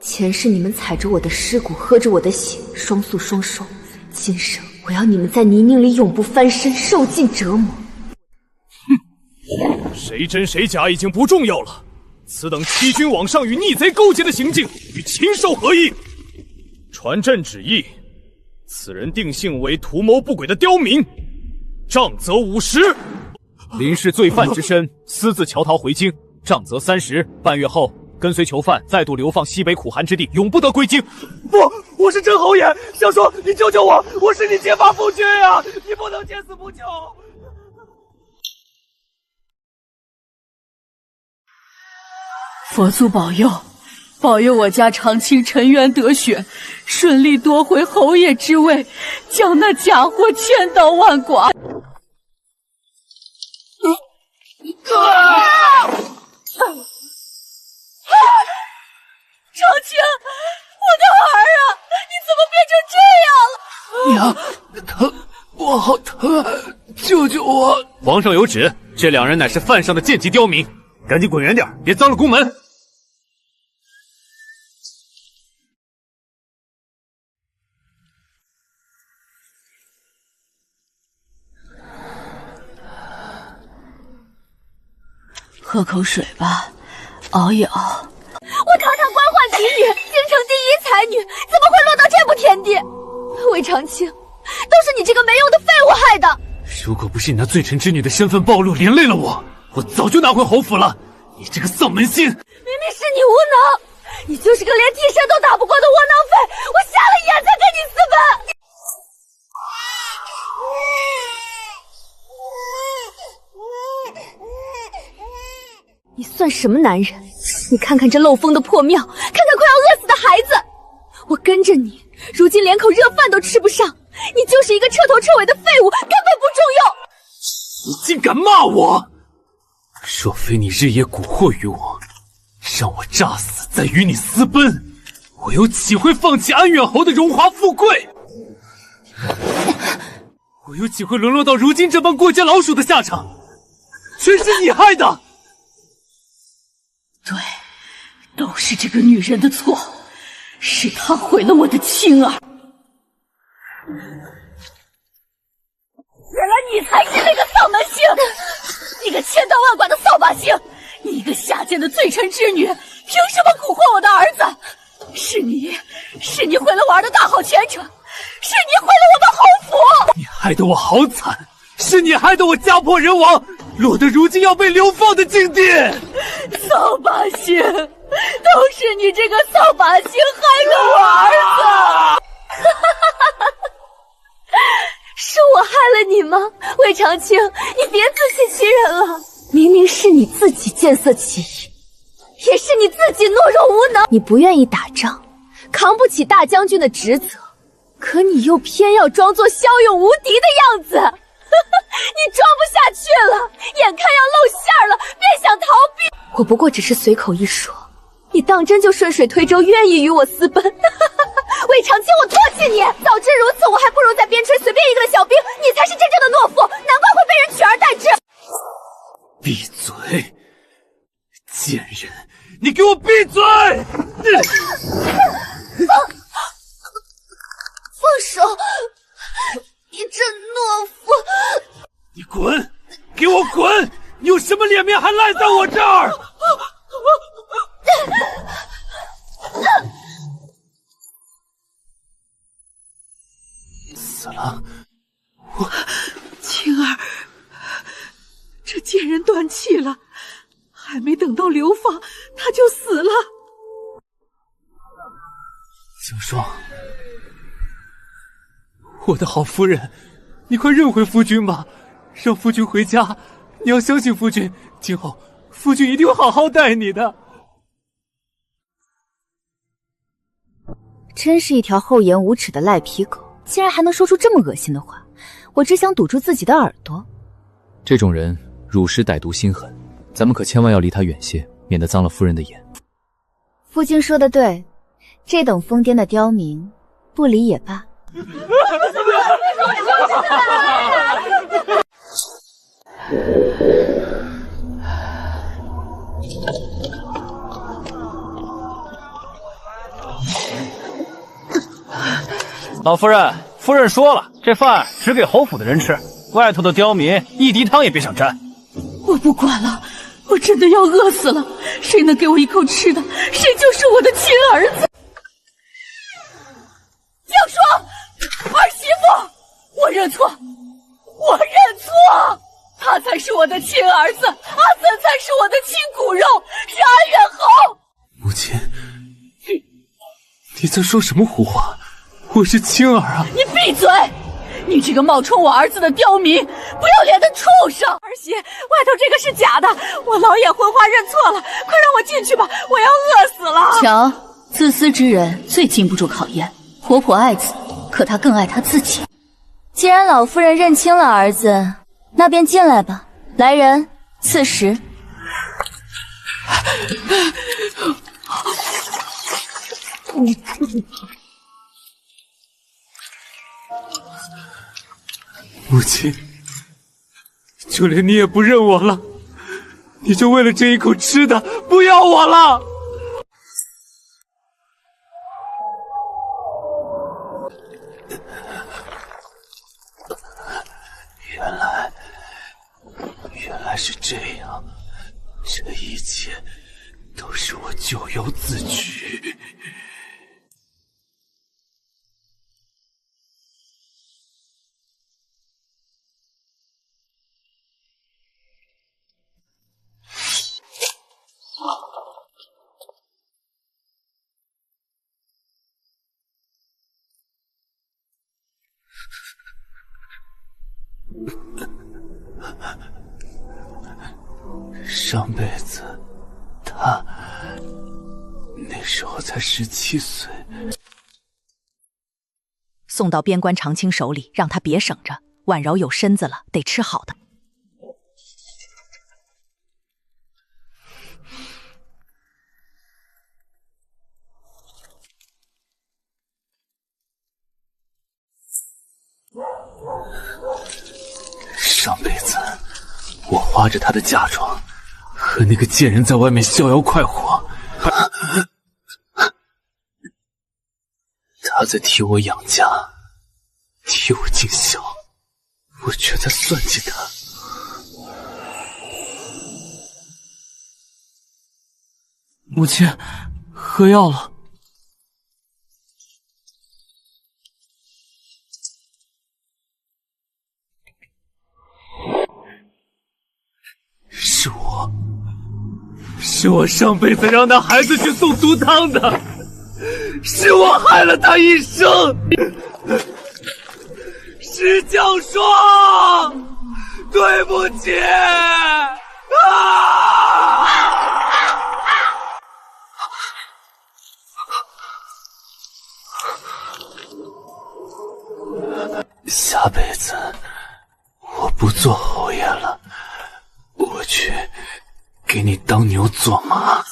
前世你们踩着我的尸骨，喝着我的血，双宿双收。今生我要你们在泥泞里永不翻身，受尽折磨。谁真谁假已经不重要了，此等欺君罔上与逆贼勾结的行径，与禽兽何异？传朕旨意，此人定性为图谋不轨的刁民，杖责50。林氏罪犯之身，私自潜逃回京，杖责30。半月后，跟随囚犯再度流放西北苦寒之地，永不得归京。不，我是真侯爷，小说你救救我，我是你结发夫君呀，你不能见死不救。佛祖保佑，保佑我家长青沉冤得雪，顺利夺回侯爷之位，将那假货千刀万剐。长青，我的儿啊，你怎么变成这样了？娘，疼，我好疼，救救我！皇上有旨，这两人乃是犯上的贱籍刁民，赶紧滚远点，别脏了宫门。喝口水吧，熬一熬。我堂堂官宦才女，怎么会落到这步田地？魏长青，都是你这个没用的废物害的！如果不是你那罪臣之女的身份暴露，连累了我，我早就拿回侯府了。你这个丧门星！明明是你无能，你就是个连替身都打不过的窝囊废！我瞎了眼才跟你私奔！你算什么男人？你看看这漏风的破庙，看看快要饿死的孩子。我跟着你，如今连口热饭都吃不上，你就是一个彻头彻尾的废物，根本不中用。你竟敢骂我！若非你日夜蛊惑于我，让我诈死再与你私奔，我又岂会放弃安远侯的荣华富贵？我又岂会沦落到如今这般过街老鼠的下场？全是你害的！对，都是这个女人的错，是她毁了我的青儿。原来你才是那个丧门星！你个千刀万剐的扫把星！你一个下贱的罪臣之女，凭什么蛊惑我的儿子？是你毁了我儿的大好前程，是你毁了我们侯府！你害得我好惨，是你害得我家破人亡，落得如今要被流放的境地。扫把星，都是你这个扫把星害了我儿子！是我害了你吗？魏长青，你别自欺欺人了。明明是你自己见色起意，也是你自己懦弱无能。你不愿意打仗，扛不起大将军的职责，可你又偏要装作骁勇无敌的样子。你装不下去了，眼看要露馅了，便想逃避。我不过只是随口一说，你当真就顺水推舟，愿意与我私奔？魏长青，我唾弃你！早知如此，我还不如在边陲随便一个小兵。你才是真正的懦夫，难怪会被人取而代之。闭嘴！贱人，你给我闭嘴！放手！你这懦夫！你滚！给我滚！你有什么脸面还赖在我这儿？死了！青儿，这贱人断气了，还没等到流放，他就死了。景霜，我的好夫人，你快认回夫君吧，让夫君回家。你要相信夫君，今后夫君一定会好好待你的。真是一条厚颜无耻的赖皮狗，竟然还能说出这么恶心的话！我只想堵住自己的耳朵。这种人辱尸歹毒心狠，咱们可千万要离他远些，免得脏了夫人的眼。夫君说的对，这等疯癫的刁民，不理也罢。老夫人，夫人说了，这饭只给侯府的人吃，外头的刁民一滴汤也别想沾。我不管了，我真的要饿死了，谁能给我一口吃的，谁就是我的亲儿子。杨霜，儿媳妇，我认错，我认错，他才是我的亲儿子，阿森才是我的亲骨肉，是安远侯。母亲，你在说什么胡话？我是青儿啊！你闭嘴！你这个冒充我儿子的刁民，不要脸的畜生！儿媳，外头这个是假的，我老眼昏花认错了，快让我进去吧，我要饿死了！瞧，自私之人最经不住考验。婆婆爱子，可她更爱她自己。既然老夫人认清了儿子，那便进来吧。来人，赐食。母亲，就连你也不认我了，你就为了这一口吃的不要我了？原来是这样，这一切都是我咎由自取。上辈子，他那时候才17岁。送到边关长青手里，让他别省着。婉柔有身子了，得吃好的。上辈子，我花着她的嫁妆，和那个贱人在外面逍遥快活，她在替我养家，替我尽孝，我却在算计她。母亲，喝药了。是我上辈子让那孩子去送毒汤的，是我害了他一生。石江霜，对不起！下辈子我不做侯爷了，我去给你当牛做马。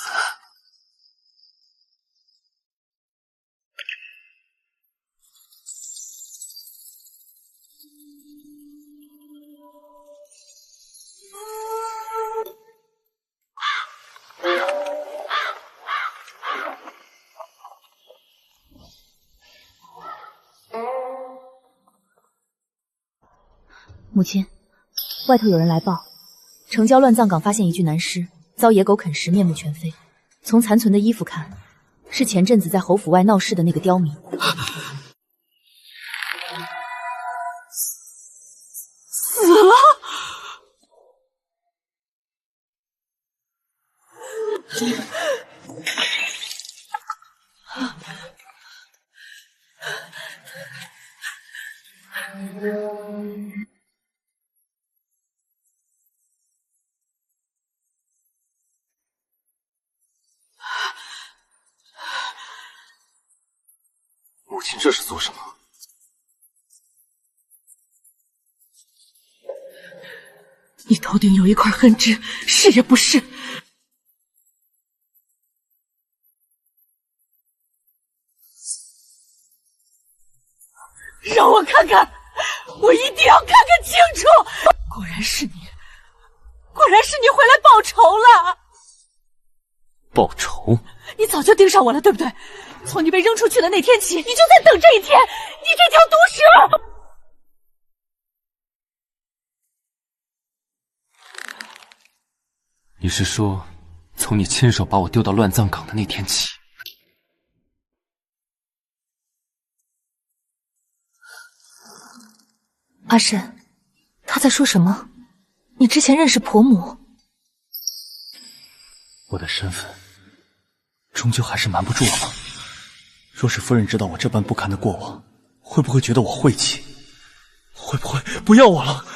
母亲，外头有人来报，城郊乱葬岗发现一具男尸，遭野狗啃食，面目全非。从残存的衣服看，是前阵子在侯府外闹事的那个刁民。死了！母亲这是做什么？你头顶有一块恨痣，是也不是？让我看看，我一定要看看清楚！果然是你，果然是你回来报仇了！报仇？你早就盯上我了，对不对？从你被扔出去的那天起，你就在等这一天！你这条毒蛇！你是说，从你亲手把我丢到乱葬岗的那天起？阿深，他在说什么？你之前认识婆母？我的身份，终究还是瞒不住了吗？若是夫人知道我这般不堪的过往，会不会觉得我晦气？会不会不要我了？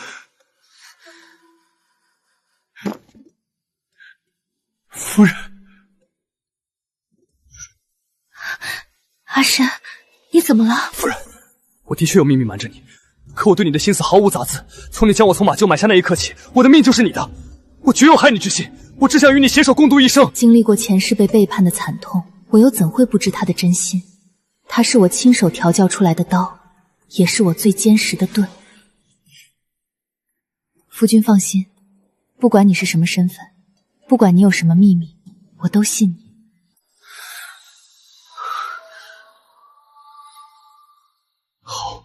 夫人，阿深，你怎么了？夫人，我的确有秘密瞒着你，可我对你的心思毫无杂质。从你将我从马厩买下那一刻起，我的命就是你的，我绝有害你之心。我只想与你携手共度一生。经历过前世被背叛的惨痛，我又怎会不知他的真心？他是我亲手调教出来的刀，也是我最坚实的盾。夫君放心，不管你是什么身份，不管你有什么秘密，我都信你。好，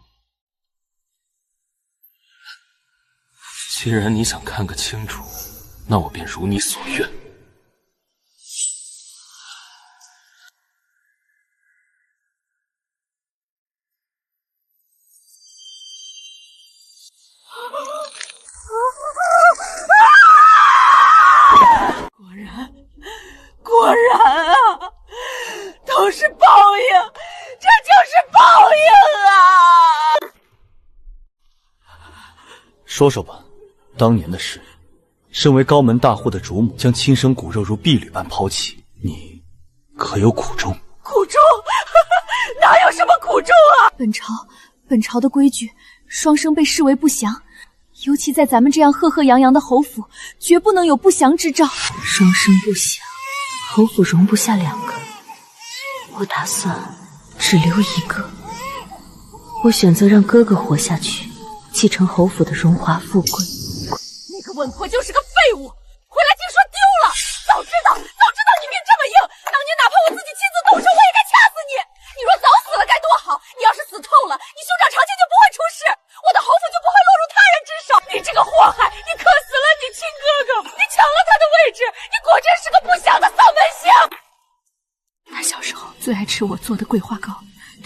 既然你想看个清楚，那我便如你所愿。果然啊，都是报应，这就是报应啊！说说吧，当年的事，身为高门大户的主母，将亲生骨肉如婢女般抛弃，你可有苦衷？苦衷？哪有什么苦衷啊！本朝的规矩，双生被视为不祥，尤其在咱们这样赫赫扬扬的侯府，绝不能有不祥之兆。双生不祥，侯府容不下2个，我打算只留1个。我选择让哥哥活下去，继承侯府的荣华富贵。那个稳婆就是个废物，回来听说丢了。早知道你命这么硬，当年哪怕我自己亲自动手，我也该掐死你。你若早死了该多好！你要是死透了，你兄长长青就不会出事，我的侯府就不会落入他人之手。你这个祸害，你克死了你亲哥哥，你抢了他的位置，你果真是个不祥的丧门星。他小时候最爱吃我做的桂花糕，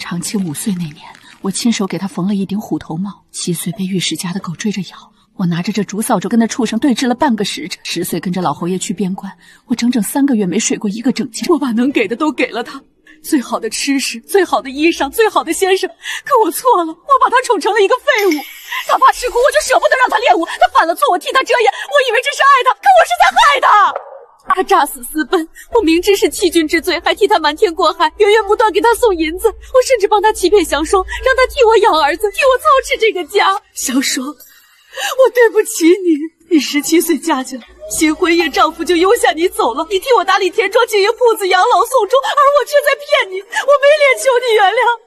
长庆5岁那年，我亲手给他缝了一顶虎头帽。7岁被御史家的狗追着咬，我拿着这竹扫帚跟那畜生对峙了半个时辰。10岁跟着老侯爷去边关，我整整3个月没睡过1个整觉。我把能给的都给了他，最好的吃食，最好的衣裳，最好的先生。可我错了，我把他宠成了一个废物。他怕吃苦，我就舍不得让他练武。他犯了错，我替他遮掩。我以为这是爱他，可我是在害他。他诈死私奔，我明知是欺君之罪，还替他瞒天过海，源源不断给他送银子。我甚至帮他欺骗降霜，让他替我养儿子，替我操持这个家。降霜，我对不起你。你17岁嫁进来，新婚夜丈夫就丢下你走了，你替我打理田庄，经营铺子，养老送终，而我却在骗你。我没脸求你原谅。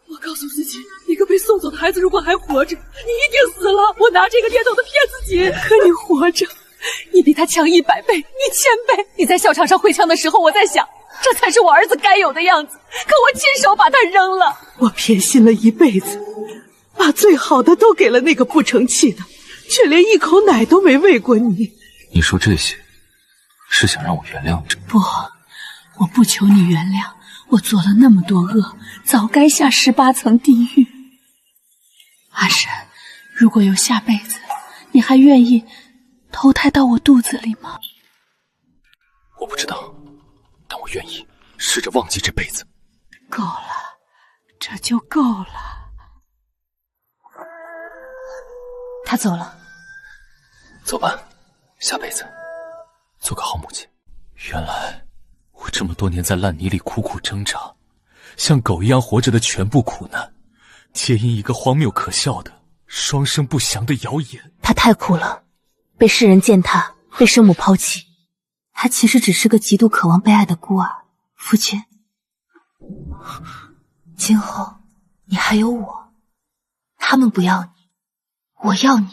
我告诉自己，一个被送走的孩子如果还活着，你一定死了。我拿这个念头的骗自己，可你活着，你比他强100倍，你1000倍。你在校场上挥枪的时候，我在想，这才是我儿子该有的样子。可我亲手把他扔了。我偏心了一辈子，把最好的都给了那个不成器的，却连一口奶都没喂过你。你说这些，是想让我原谅你？不，我不求你原谅。我做了那么多恶，早该下18层地狱。阿婶，如果有下辈子，你还愿意投胎到我肚子里吗？我不知道，但我愿意试着忘记这辈子。够了，这就够了。他走了，走吧，下辈子做个好母亲。原来我这么多年在烂泥里苦苦挣扎，像狗一样活着的全部苦难，皆因一个荒谬可笑的双生不祥的谣言。他太苦了，被世人践踏，被生母抛弃。他其实只是个极度渴望被爱的孤儿。夫君，今后你还有我，他们不要你，我要你。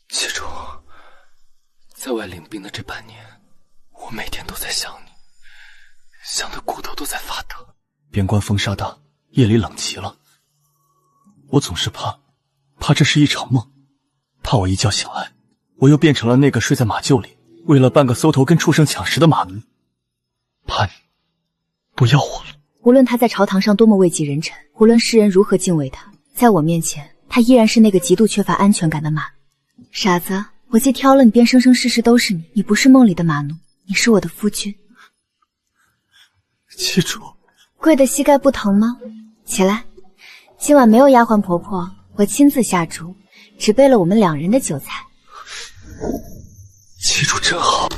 记住，在外领兵的这半年，我每天都在想你，想得骨头都在发抖。边关风沙大，夜里冷极了，我总是怕这是一场梦，怕我一觉醒来，我又变成了那个睡在马厩里，为了半个搜头跟畜生抢食的马奴。怕你不要我了。无论他在朝堂上多么位极人臣，无论世人如何敬畏他，在我面前，他依然是那个极度缺乏安全感的马奴。傻子，我既挑了你，便生生世世都是你。你不是梦里的马奴，你是我的夫君。记住，跪的膝盖不疼吗？起来，今晚没有丫鬟婆婆，我亲自下厨，只备了我们2人的酒菜。记住真好。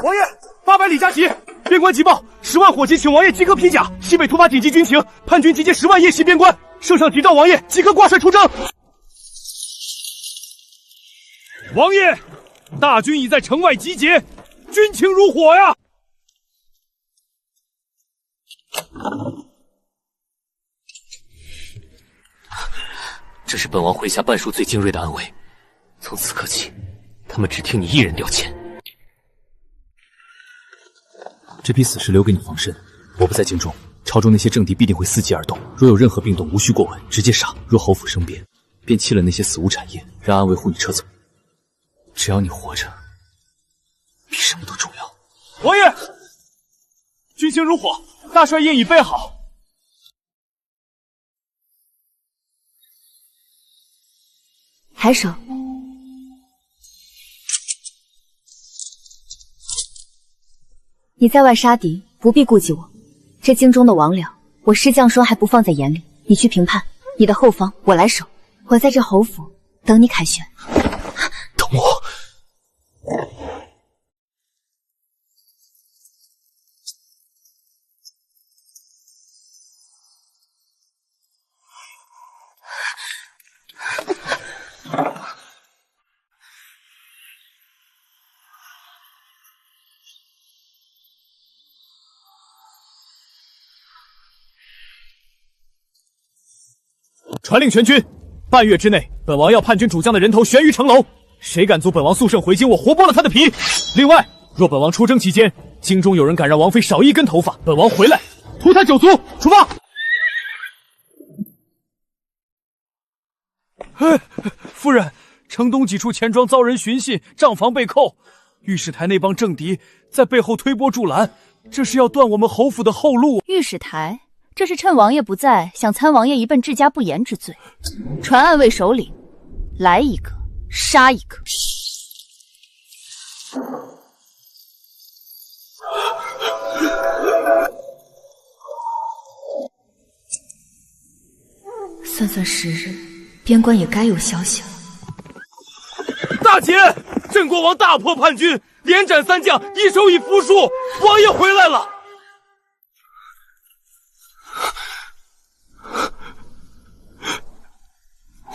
王爷，800里加急！边关急报，10万火急，请王爷即刻披甲。西北突发紧急军情，叛军集结10万夜袭边关。圣上急召王爷即刻挂帅出征。王爷，大军已在城外集结，军情如火呀！这是本王麾下半数最精锐的暗卫，从此刻起，他们只听你一人调遣。这批死士留给你防身，我不在京中，朝朝中那些政敌必定会伺机而动，若有任何病动，无需过问，直接杀。若侯府生变，便弃了那些死无产业，让安维护你撤走。只要你活着，比什么都重要。王爷，军情如火，大帅宴已备好。抬手。你在外杀敌，不必顾忌我。这京中的王僚，我师将霜还不放在眼里。你去评判，你的后方我来守。我在这侯府等你凯旋。等我。传令全军，半月之内，本王要叛军主将的人头悬于城楼，谁敢阻本王速胜回京，我活剥了他的皮。另外，若本王出征期间，京中有人敢让王妃少一根头发，本王回来屠他9族。出发！夫人，城东几处钱庄遭人寻衅，账房被扣，御史台那帮政敌在背后推波助澜，这是要断我们侯府的后路。御史台？这是趁王爷不在，想参王爷一笨治家不严之罪。传暗卫首领，来一个杀一个。算算时日，边关也该有消息了。大姐，镇国王大破叛军，连斩3将，一手已服输，王爷回来了。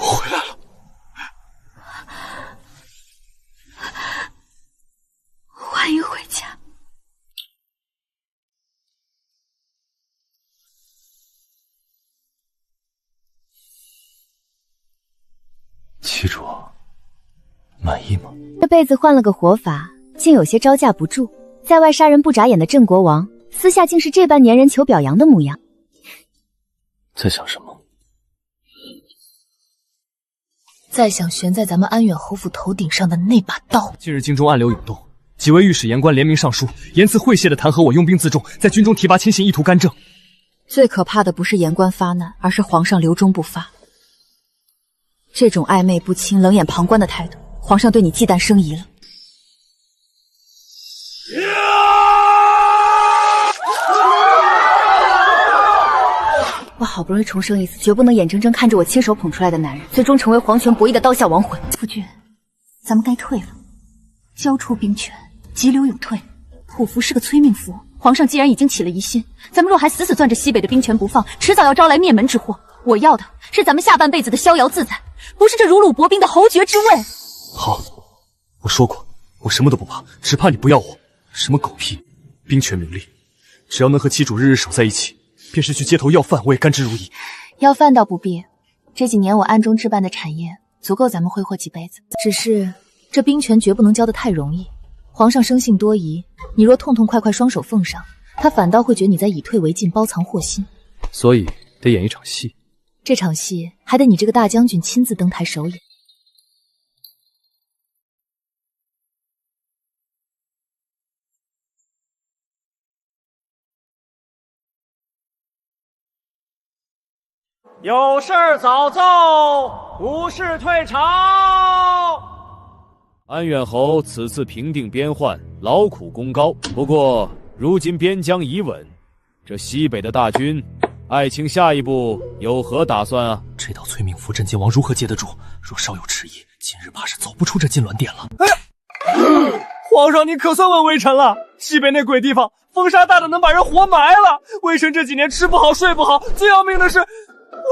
我回来了。欢迎回家。旗主，满意吗？这辈子换了个活法，竟有些招架不住。在外杀人不眨眼的镇国王，私下竟是这般粘人求表扬的模样。在想什么？在想悬在咱们安远侯府头顶上的那把刀。近日京中暗流涌动，几位御史言官联名上书，言辞晦亵的弹劾我拥兵自重，在军中提拔亲信，意图干政。最可怕的不是言官发难，而是皇上留中不发。这种暧昧不清、冷眼旁观的态度，皇上对你忌惮生疑了。我好不容易重生一次，绝不能眼睁睁看着我亲手捧出来的男人，最终成为皇权博弈的刀下亡魂。夫君，咱们该退了，交出兵权，急流勇退。普服是个催命符，皇上既然已经起了疑心，咱们若还死攥着西北的兵权不放，迟早要招来灭门之祸。我要的是咱们下半辈子的逍遥自在，不是这如履薄冰的侯爵之位。好，我说过，我什么都不怕，只怕你不要我。什么狗屁兵权名利，只要能和旗主日日守在一起，便是去街头要饭，我也甘之如饴。要饭倒不必，这几年我暗中置办的产业足够咱们挥霍几辈子。只是这兵权绝不能交得太容易，皇上生性多疑，你若痛痛快快双手奉上，他反倒会觉你在以退为进，包藏祸心。所以得演一场戏，这场戏还得你这个大将军亲自登台首演。有事早奏，无事退朝。安远侯此次平定边患，劳苦功高。不过如今边疆已稳，这西北的大军，爱卿下一步有何打算啊？这道催命符，镇剑王如何接得住？若稍有迟疑，今日怕是走不出这金銮殿了。哎呀，皇上，你可算问微臣了。西北那鬼地方，风沙大的能把人活埋了。微臣这几年吃不好睡不好，最要命的是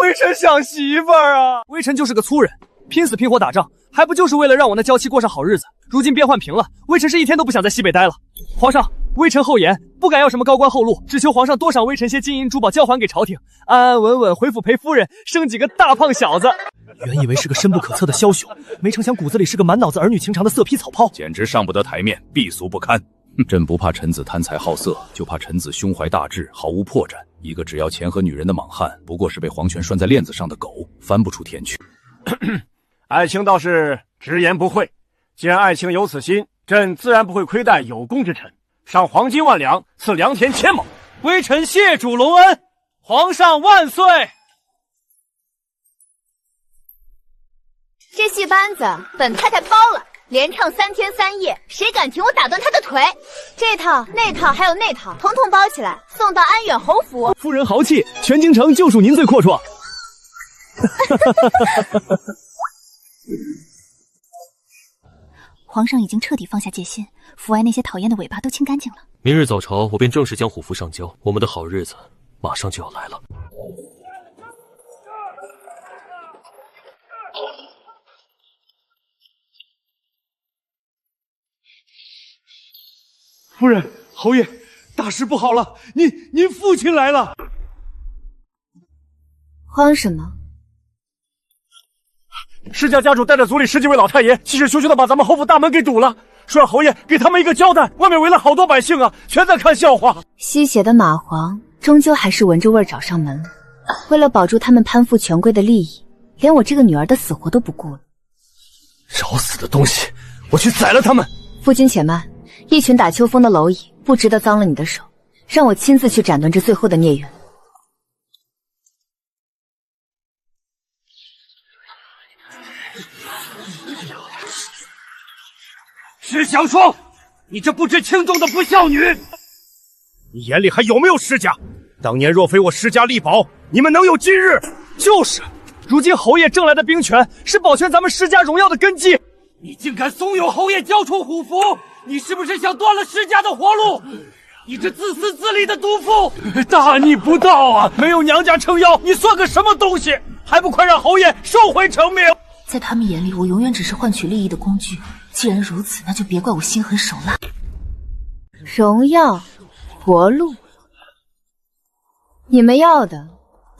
微臣想媳妇儿啊！微臣就是个粗人，拼死拼活打仗，还不就是为了让我那娇妻过上好日子？如今边患平了，微臣是一天都不想在西北待了。皇上，微臣厚颜，不敢要什么高官厚禄，只求皇上多赏微臣些金银珠宝，交还给朝廷，安安稳稳回府陪夫人，生几个大胖小子。原以为是个深不可测的枭雄，没成想骨子里是个满脑子儿女情长的色批草炮，简直上不得台面，避俗不堪。朕不怕臣子贪财好色，就怕臣子胸怀大志，毫无破绽。一个只要钱和女人的莽汉，不过是被皇权拴在链子上的狗，翻不出天去。爱卿倒是直言不讳。既然爱卿有此心，朕自然不会亏待有功之臣，赏黄金1万两，赐良田1000亩。微臣谢主隆恩，皇上万岁！这戏班子本太太包了，连唱3天3夜，谁敢停我打断他的腿！这套、那套还有那套，统统包起来，送到安远侯府。夫人豪气，全京城就属您最阔绰。皇上已经彻底放下戒心，府外那些讨厌的尾巴都清干净了。明日早朝，我便正式将虎符上交，我们的好日子马上就要来了。夫人，侯爷，大事不好了！您父亲来了！慌什么？施家家主带着族里10几位老太爷，气势汹汹的把咱们侯府大门给堵了，说让侯爷给他们一个交代。外面围了好多百姓啊，全在看笑话。吸血的蚂蟥终究还是闻着味儿找上门了。为了保住他们攀附权贵的利益，连我这个女儿的死活都不顾了。找死的东西，我去宰了他们！夫君且慢，一群打秋风的蝼蚁，不值得脏了你的手，让我亲自去斩断这最后的孽缘。施小霜，你这不知轻重的不孝女！你眼里还有没有施家？当年若非我施家力保，你们能有今日？就是，如今侯爷挣来的兵权是保全咱们施家荣耀的根基。你竟敢怂恿侯爷交出虎符，你是不是想断了施家的活路？你这自私自利的毒妇！大逆不道啊！没有娘家撑腰，你算个什么东西？还不快让侯爷收回成命！在他们眼里，我永远只是换取利益的工具。既然如此，那就别怪我心狠手辣。荣耀，活路，你们要的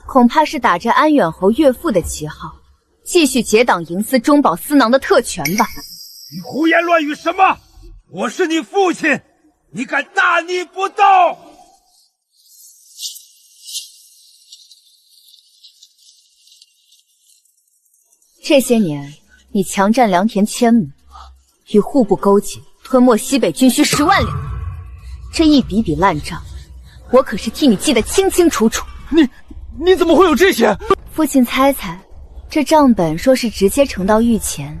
恐怕是打着安远侯岳父的旗号，继续结党营私、中饱私囊的特权吧？你胡言乱语什么？我是你父亲，你敢大逆不道！这些年，你强占良田1000亩，与户部勾结，吞没西北军需10万两，这一笔笔烂账，我可是替你记得清清楚楚。你怎么会有这些？父亲猜猜，这账本说是直接呈到御前，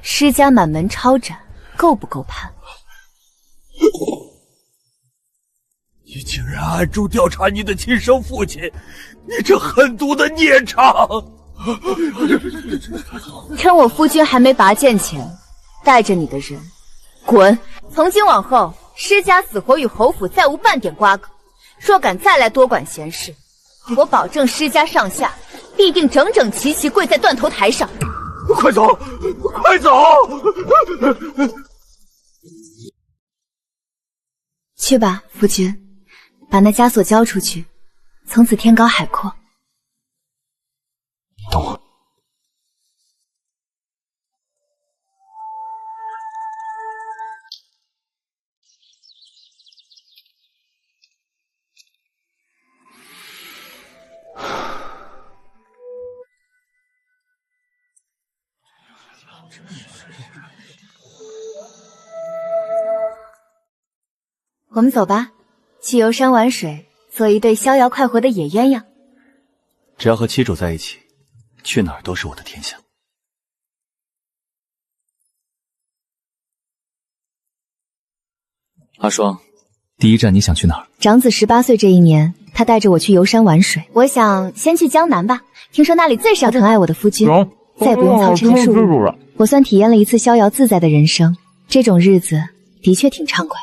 施家满门抄斩，够不够判？你竟然暗中调查你的亲生父亲，你这狠毒的孽障！趁我夫君还没拔剑前，带着你的人滚！从今往后，施家死活与侯府再无半点瓜葛。若敢再来多管闲事，我保证施家上下必定整整齐齐跪在断头台上。快走，快走！去吧，夫君，把那枷锁交出去，从此天高海阔。等我。我们走吧，去游山玩水，做一对逍遥快活的野鸳鸯。只要和妻主在一起，去哪儿都是我的天下。阿双，第一站你想去哪儿？长子18岁这一年，他带着我去游山玩水。我想先去江南吧，听说那里最是疼爱我的夫君，再也不用操持的事物。我算体验了一次逍遥自在的人生，这种日子的确挺畅快。